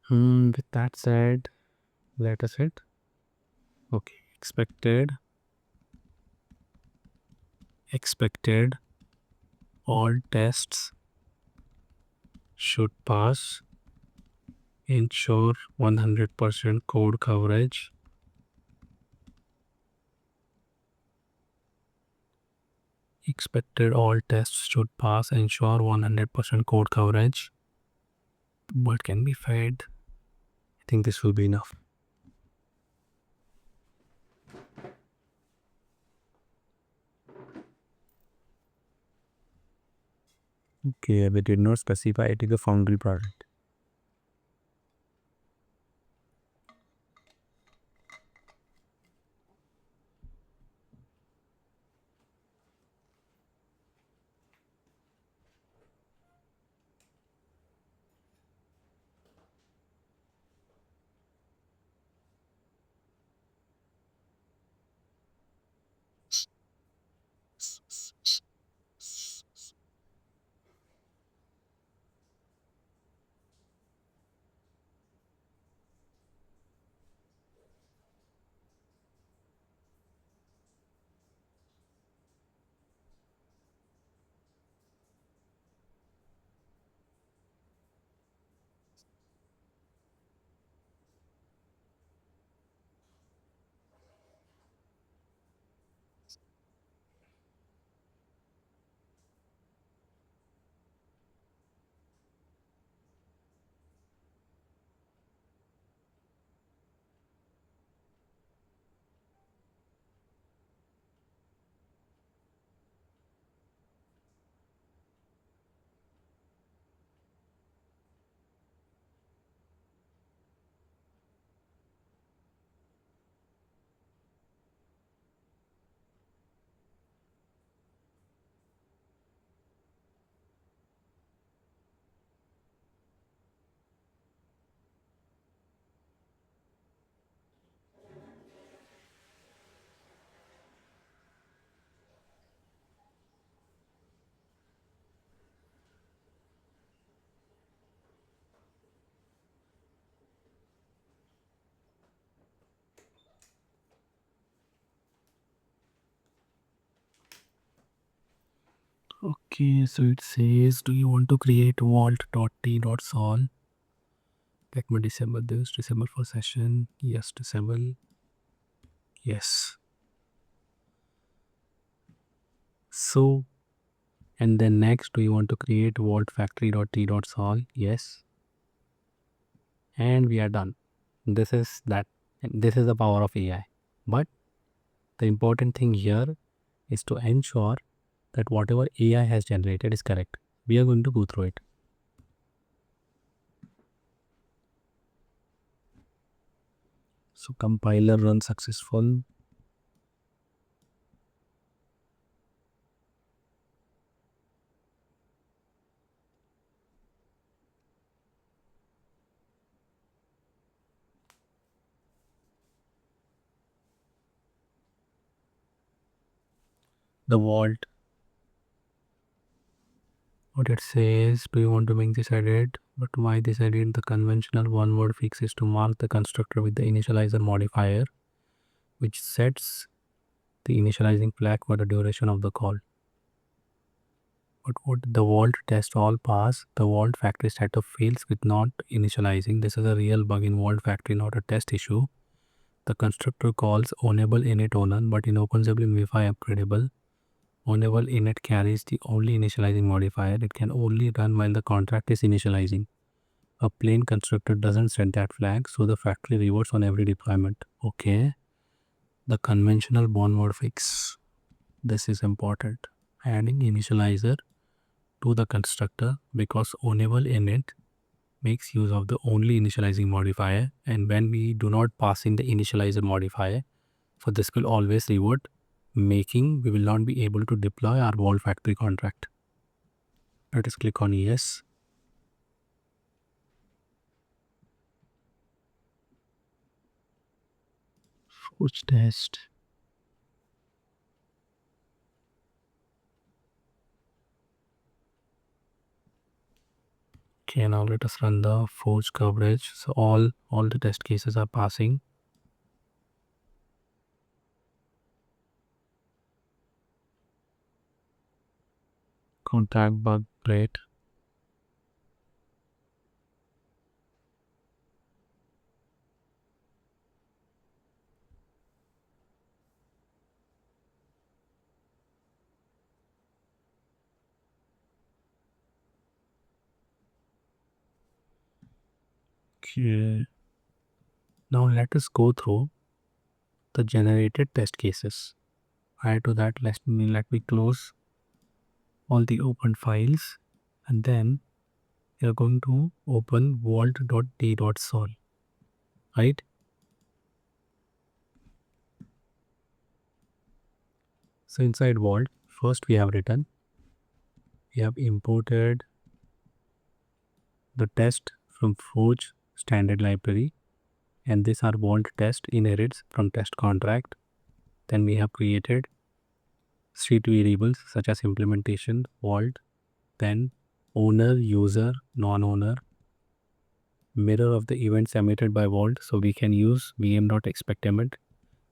With that said, let us hit okay. Expected all tests should pass. Ensure 100% code coverage. Expected all tests should pass. Ensure 100% code coverage. What can be fed? I think this will be enough. Okay, we did not specify it is a Foundry project. Okay, so it says, do you want to create Vault.t.sol? Let me disable this. Disable for session. Yes, disable. Yes. So, and then next, do you want to create VaultFactory.t.sol? Yes. And we are done. This is that. This is the power of AI. But the important thing here is to ensure that whatever AI has generated is correct. We are going to go through it. So compiler run successful. The vault. What it says, do you want to make this edit? But why this edit? The conventional one word fix is to mark the constructor with the initializer modifier, which sets the initializing flag for the duration of the call. But what the vault test all pass, the vault factory setup fails with not initializing. This is a real bug in vault factory, not a test issue. The constructor calls ownable init owner, but in OpenZeppelin v5 upgradable, ownable init carries the only initializing modifier. It can only run while the contract is initializing. A plain constructor doesn't set that flag, so the factory reverts on every deployment. Okay. The conventional one word fix. This is important. Adding initializer to the constructor because ownable init makes use of the only initializing modifier, and when we do not pass in the initializer modifier, so this will always revert, making we will not be able to deploy our Vault factory contract. Let us click on yes. Forge test. Okay, now let us run the forge coverage. So all the test cases are passing. Contact bug rate. Okay. Now let us go through the generated test cases. Prior to that, let me close all the open files, and then we are going to open vault.t.sol, right? So inside Vault, first we have imported the test from Forge standard library, and this our Vault test inherits from test contract. Then we have created street variables such as implementation, Vault, then owner, user, non-owner, mirror of the events emitted by Vault, so we can use vm.expectEmit.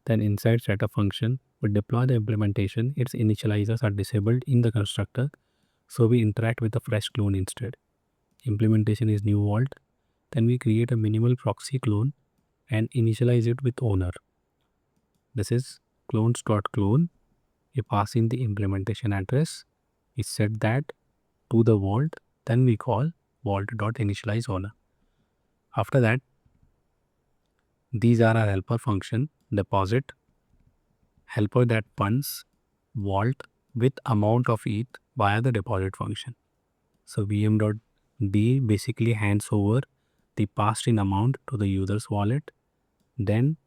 Then inside setup function, we deploy the implementation. Its initializers are disabled in the constructor, so we interact with the fresh clone instead. Implementation is new Vault. Then we create a minimal proxy clone and initialize it with owner. This is Clones.clone. We pass in the implementation address. We set that to the Vault. Then we call Vault.initialize owner. After that, these are our helper function, deposit, helper that funds Vault with amount of ETH via the deposit function. So vm.d basically hands over the passed in amount to the user's wallet. Then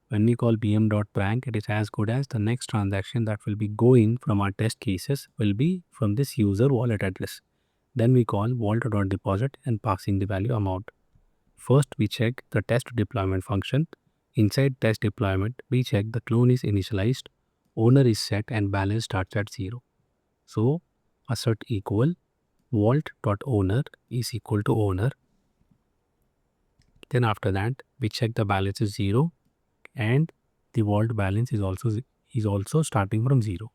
when we call vm.prank, it is as good as the next transaction that will be going from our test cases will be from this user wallet address. Then we call vault.deposit and passing the value amount. First, we check the test deployment function. Inside test deployment, we check the clone is initialized, owner is set, and balance starts at 0. So assert equal vault.owner is equal to owner. Then after that, we check the balance is 0 and the vault balance is also starting from 0.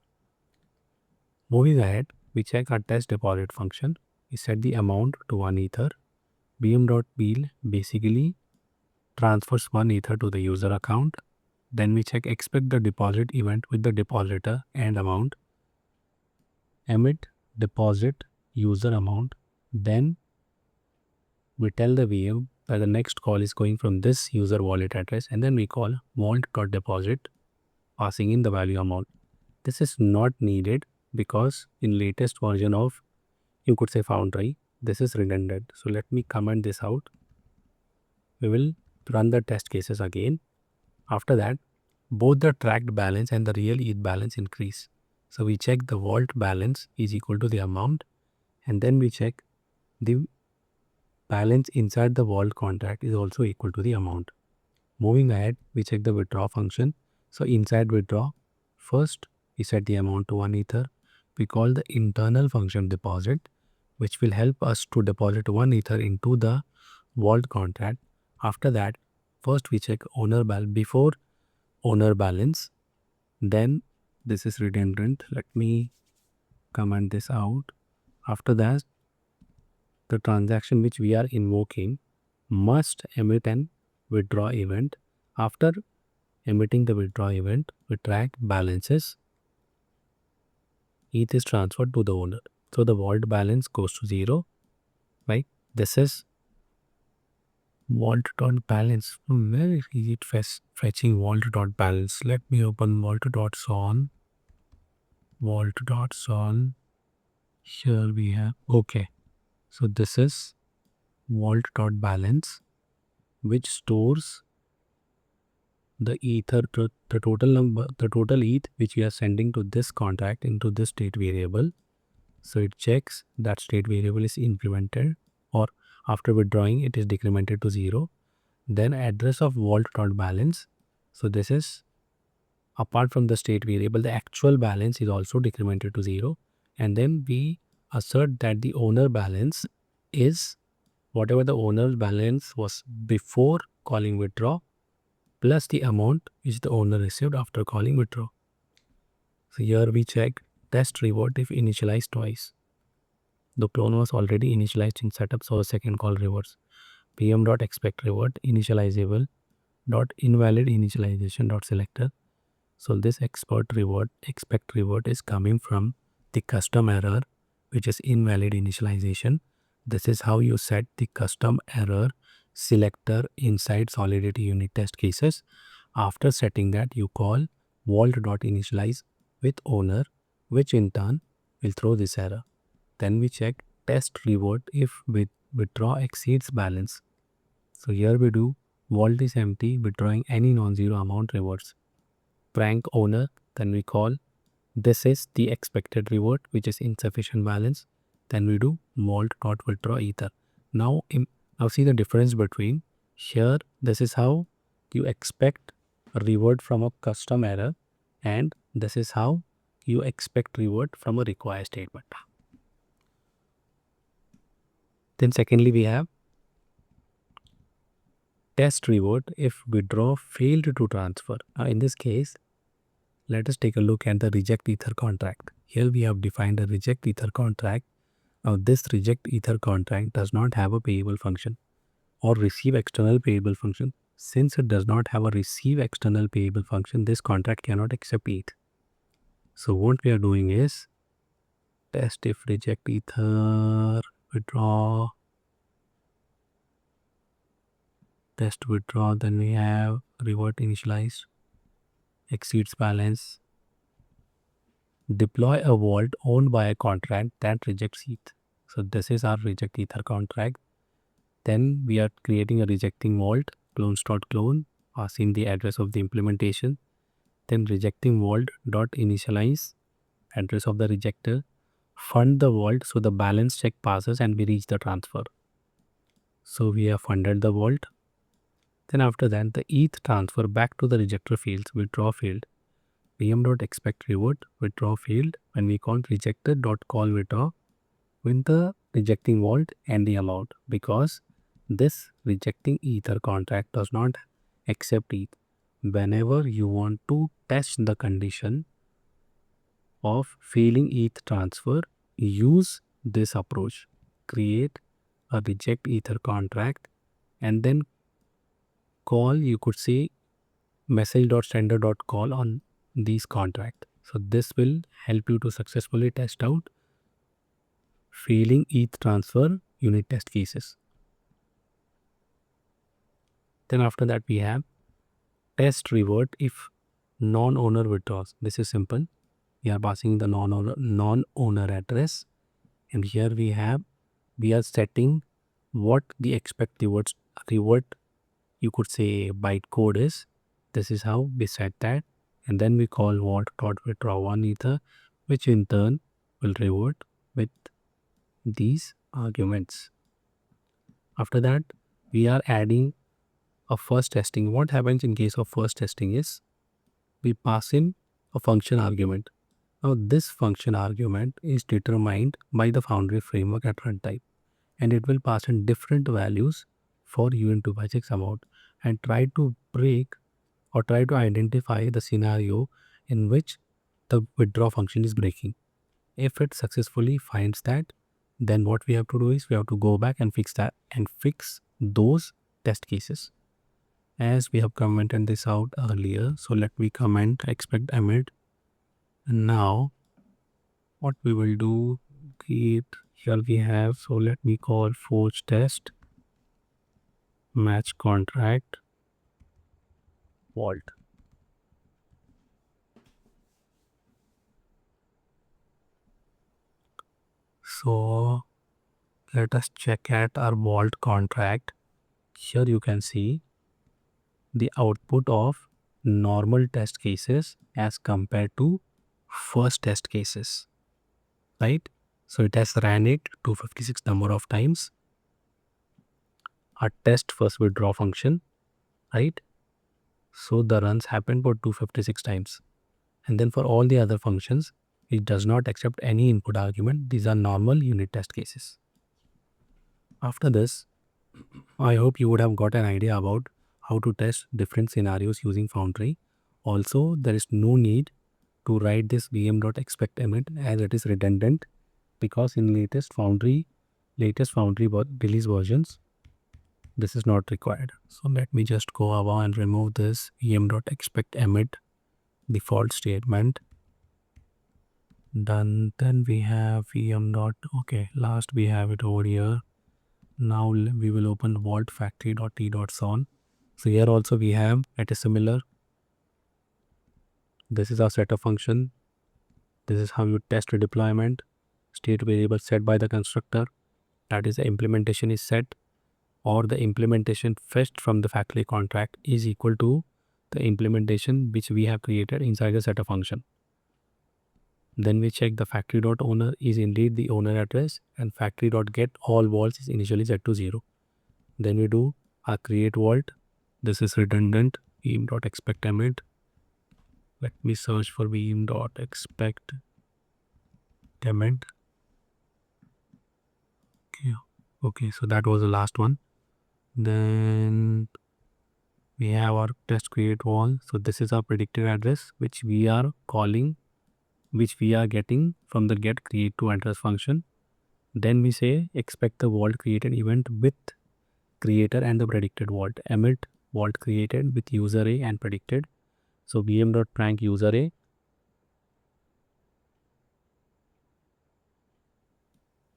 Moving ahead, we check our test deposit function. We set the amount to 1 ether. vm.wheel basically transfers 1 ether to the user account. Then we check expect the deposit event with the depositor and amount. Emit deposit user amount. Then we tell the VM that the next call is going from this user wallet address, and then we call vault.deposit passing in the value amount. This is not needed because in latest version of, you could say, Foundry, this is redundant. So let me comment this out. We will run the test cases again. After that, both the tracked balance and the real ETH balance increase. So we check the vault balance is equal to the amount, and then we check the balance inside the vault contract is also equal to the amount. Moving ahead, we check the withdraw function. So inside withdraw, first we set the amount to 1 ether. We call the internal function deposit, which will help us to deposit 1 ether into the vault contract. After that, first we check owner balance before owner balance. Then this is redundant. Let me comment this out. After that, the transaction which we are invoking must emit an withdraw event. After emitting the withdraw event, we track balances. ETH is transferred to the owner. So the vault balance goes to 0, right? This is vault.balance. Where is it fetching vault.balance? Let me open vault.sol. Vault.sol. Here we have, okay. So this is vault.balance, which stores the ether, the total number, the total ETH which we are sending to this contract into this state variable. So it checks that state variable is implemented, or after withdrawing it is decremented to 0. Then address of vault.balance. So this is apart from the state variable, the actual balance is also decremented to 0. And then we assert that the owner balance is whatever the owner's balance was before calling withdraw plus the amount which the owner received after calling withdraw. So here we check test revert if initialized twice. The clone was already initialized in setup, so a second call reverse. vm.expectRevert initializable dot invalid initialization dot selector. So this expect revert is coming from the custom error, which is invalid initialization. This is how you set the custom error selector inside Solidity unit test cases. After setting that, you call vault.initialize with owner, which in turn will throw this error. Then we check test revert if withdraw exceeds balance. So here we do vault is empty, withdrawing any non-zero amount reverts. Prank owner, then we call this is the expected revert, which is insufficient balance. Then we do vault.withdraw ether. Now see the difference between here. This is how you expect a revert from a custom error, and this is how you expect revert from a require statement. Then secondly, we have test revert if withdraw failed to transfer. In this case, let us take a look at the reject ether contract. Here we have defined a reject ether contract. Now this reject ether contract does not have a payable function or receive external payable function. Since it does not have a receive external payable function, this contract cannot accept ETH. So what we are doing is test if reject ether withdraw, test withdraw, then we have revert initialized, exceeds balance, deploy a vault owned by a contract that rejects ETH. So this is our reject ether contract. Then we are creating a rejecting vault, clones.clone, passing the address of the implementation. Then rejecting vault.initialize, address of the rejector, fund the vault so the balance check passes and we reach the transfer. So we have funded the vault. Then after that, the ETH transfer back to the rejector fields, withdraw field, vm.expectRevert, withdraw field, when we call rejector.call withdraw with the rejecting vault and the amount, because this rejecting ether contract does not accept ETH. Whenever you want to test the condition of failing ETH transfer, use this approach. Create a reject Ether contract and then call, you could say, message.sender.call on these contract. So this will help you to successfully test out failing ETH transfer unit test cases. Then after that we have test revert if non-owner withdraws. This is simple. We are passing the non-owner address, and here we are setting what the expect revert, you could say, bytecode is. This is how we set that, and then we call vault.withdraw 1 ether, which in turn will revert with these arguments. After that we are adding a first testing. What happens in case of first testing is we pass in a function argument. Now this function argument is determined by the Foundry framework at runtime, and it will pass in different values for UN256 amount and try to break or try to identify the scenario in which the withdraw function is breaking. If it successfully finds that, then what we have to do is we have to go back and fix that and fix those test cases, as we have commented this out earlier. So let me comment expectEmit, and now what we will do, create, here we have, so let me call forge test match contract vault. So let us check at our vault contract. Here you can see the output of normal test cases as compared to first test cases, right? So it has ran it 256 number of times. Our test first withdraw function, right? So the runs happen for 256 times. And then for all the other functions, it does not accept any input argument. These are normal unit test cases. After this, I hope you would have got an idea about how to test different scenarios using Foundry. Also, there is no need to write this vm.expectEmit as it is redundant, because in latest Foundry release versions, this is not required. So let me just go above and remove this vm.expectEmit default statement. Done. Then we have okay, last we have it over here. Now we will open VaultFactory.t.sol. So here also we have, it is similar. This is our setup function. This is how you test a deployment. State variable set by the constructor, that is the implementation is set, or the implementation fetched from the factory contract is equal to the implementation which we have created inside the setup function. Then we check the factory.owner is indeed the owner address, and factory.get all vaults is initially set to 0. Then we do our create vault. This is redundant, vm.expectEmit. Let me search for vm.expectEmit. Okay, so that was the last one. Then we have our test create vault. So this is our predicted address which we are calling, which we are getting from the get create to address function. Then we say expect the vault created event with creator and the predicted vault. Emit vault created with user A and predicted. So vm.prank user A,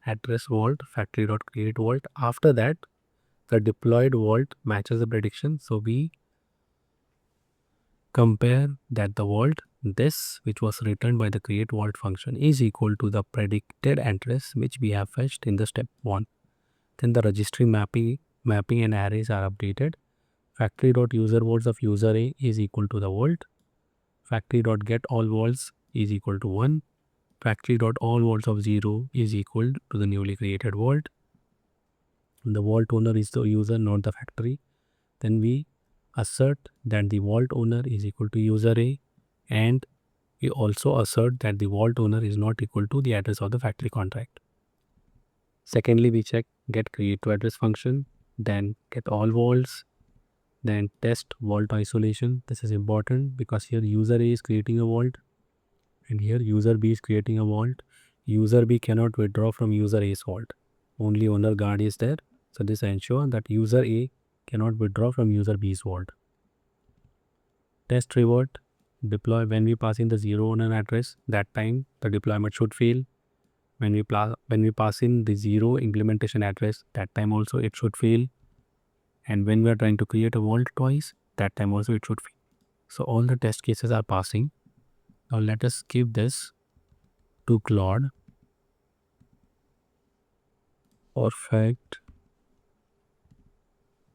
address vault, factory.create vault. After that, the deployed vault matches the prediction. So we compare that the vault, this which was returned by the create vault function, is equal to the predicted address which we have fetched in the step 1. Then the registry mapping and arrays are updated. Factory.user vaults of user A is equal to the vault. Factory.get all vaults is equal to 1. Factory.all vaults of 0 is equal to the newly created vault. The vault owner is the user, not the factory. Then we assert that the vault owner is equal to user A, and we also assert that the vault owner is not equal to the address of the factory contract. Secondly, we check get create to address function, then get all vaults, then test vault isolation. This is important because here user A is creating a vault And here user B is creating a vault. User B cannot withdraw from user A's vault. Only owner guard is there. So this ensures that user A cannot withdraw from user B's vault. Test revert deploy when we pass in the 0 owner address. That time the deployment should fail. When we pass in the 0 implementation address, that time also it should fail. And when we are trying to create a vault twice, that time also it should fail. So all the test cases are passing. Now let us give this to Claude. Perfect.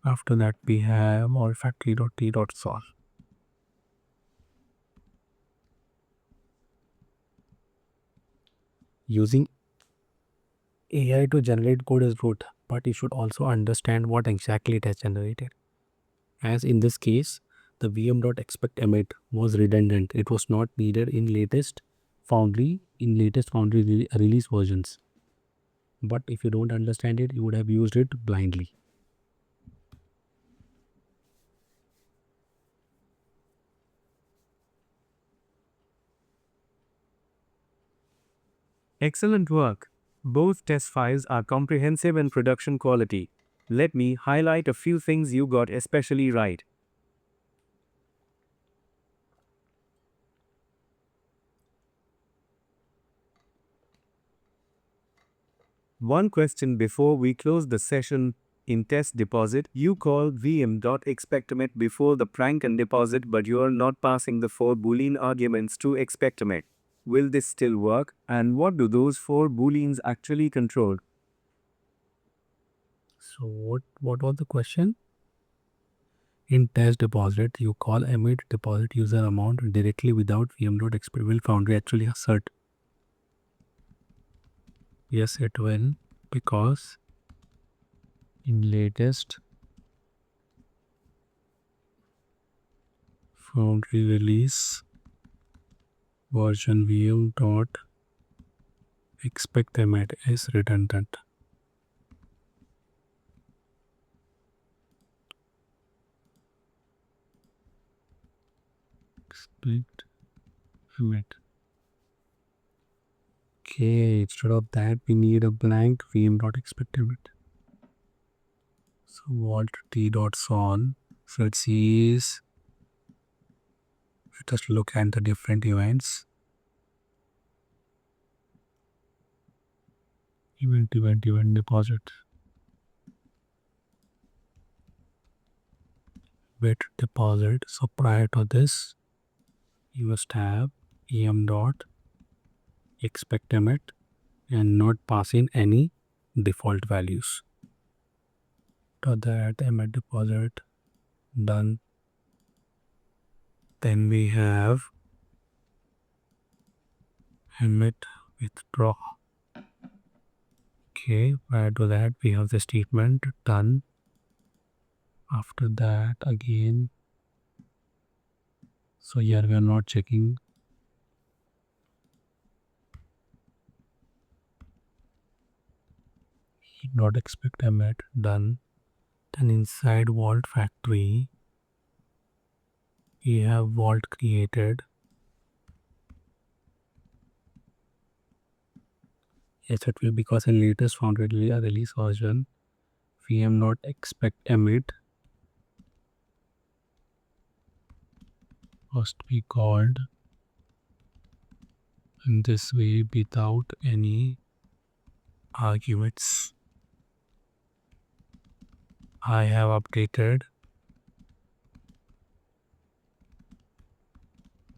After that we have VaultFactory.t.sol. Using AI to generate code is good, but you should also understand what exactly it has generated. As in this case, the vm.expectEmit was redundant. It was not needed in latest Foundry release versions. But if you don't understand it, you would have used it blindly. Excellent work. Both test files are comprehensive and production quality. Let me highlight a few things you got especially right. One question before we close the session. In test deposit, you call vm.expectEmit before the prank and deposit, but you are not passing the 4 Boolean arguments to expectEmit. Will this still work? And what do those 4 Booleans actually control? So what was the question? In test deposit, you call emit deposit user amount directly without vm.expect. Will Foundry actually assert? Yes, it will, because in latest Foundry release version vm.expectEmit is redundant. expectEmit. Okay, instead of that, we need a blank vm.expectEmit. So Vault.t.sol. So it says, let us look at the different events. Event deposit. Bit deposit. So prior to this, you must have em.expectEmit and not pass in any default values. To that emit deposit done. Then we have emit withdraw. Okay, prior to that we have the statement done. After that again, so here we are not checking. Not expect emit done. Then inside Vault Factory we have vault created. Yes, it will, because in latest Foundry release version vm not expect emit must be called in this way without any arguments. I have updated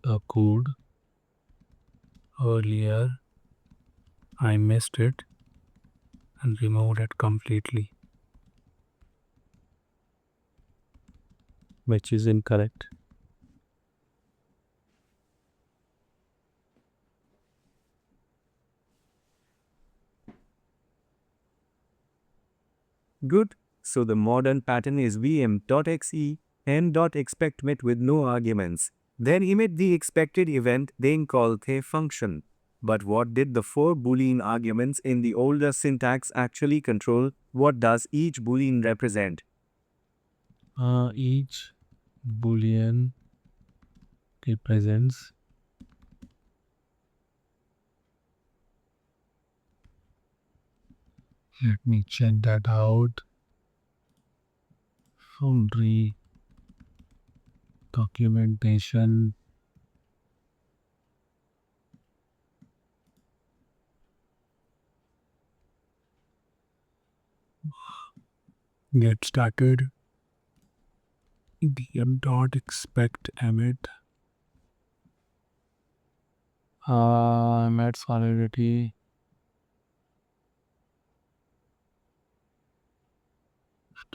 the code earlier. I missed it and removed it completely, which is incorrect. Good. So the modern pattern is vm.exe and.expectEmit with no arguments. Then emit the expected event, then call the function. But what did the 4 Boolean arguments in the older syntax actually control? What does each Boolean represent? Each Boolean represents Let me check that out. Foundry documentation. Get started. vm.expectEmit. I'm at Solidity.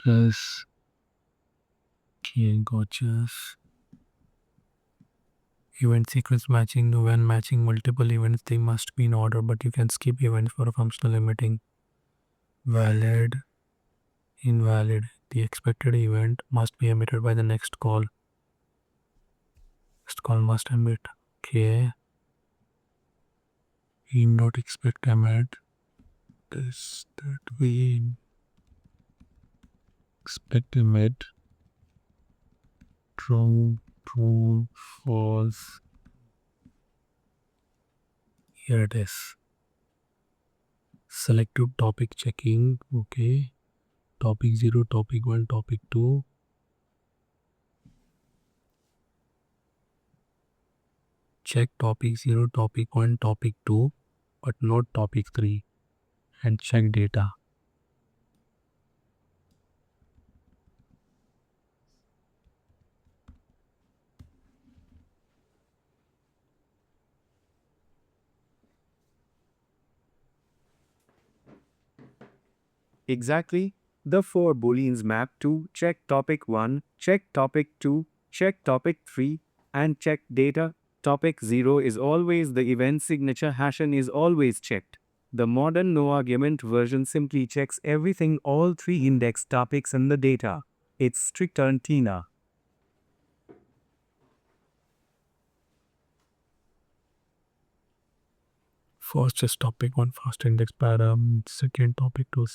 Plus key gotchas. Event sequence matching. When matching multiple events, they must be in order, but you can skip events for functional emitting. Valid, invalid. The expected event must be emitted by the next call. Next call must emit. Okay. Not expect emit. Is that we expect emit. True, false. Here it is. Selective topic checking. Okay. Topic 0, topic 1, topic 2. Check topic 0, topic 1, topic 2, but not topic 3. And check data. Exactly. The four Booleans map to check topic 1, check topic 2, check topic 3, and check data. Topic 0 is always the event signature hash and is always checked. The modern no argument version simply checks everything, all three index topics and the data. It's stricter and cleaner. First is topic 1, first index param. Second topic 2,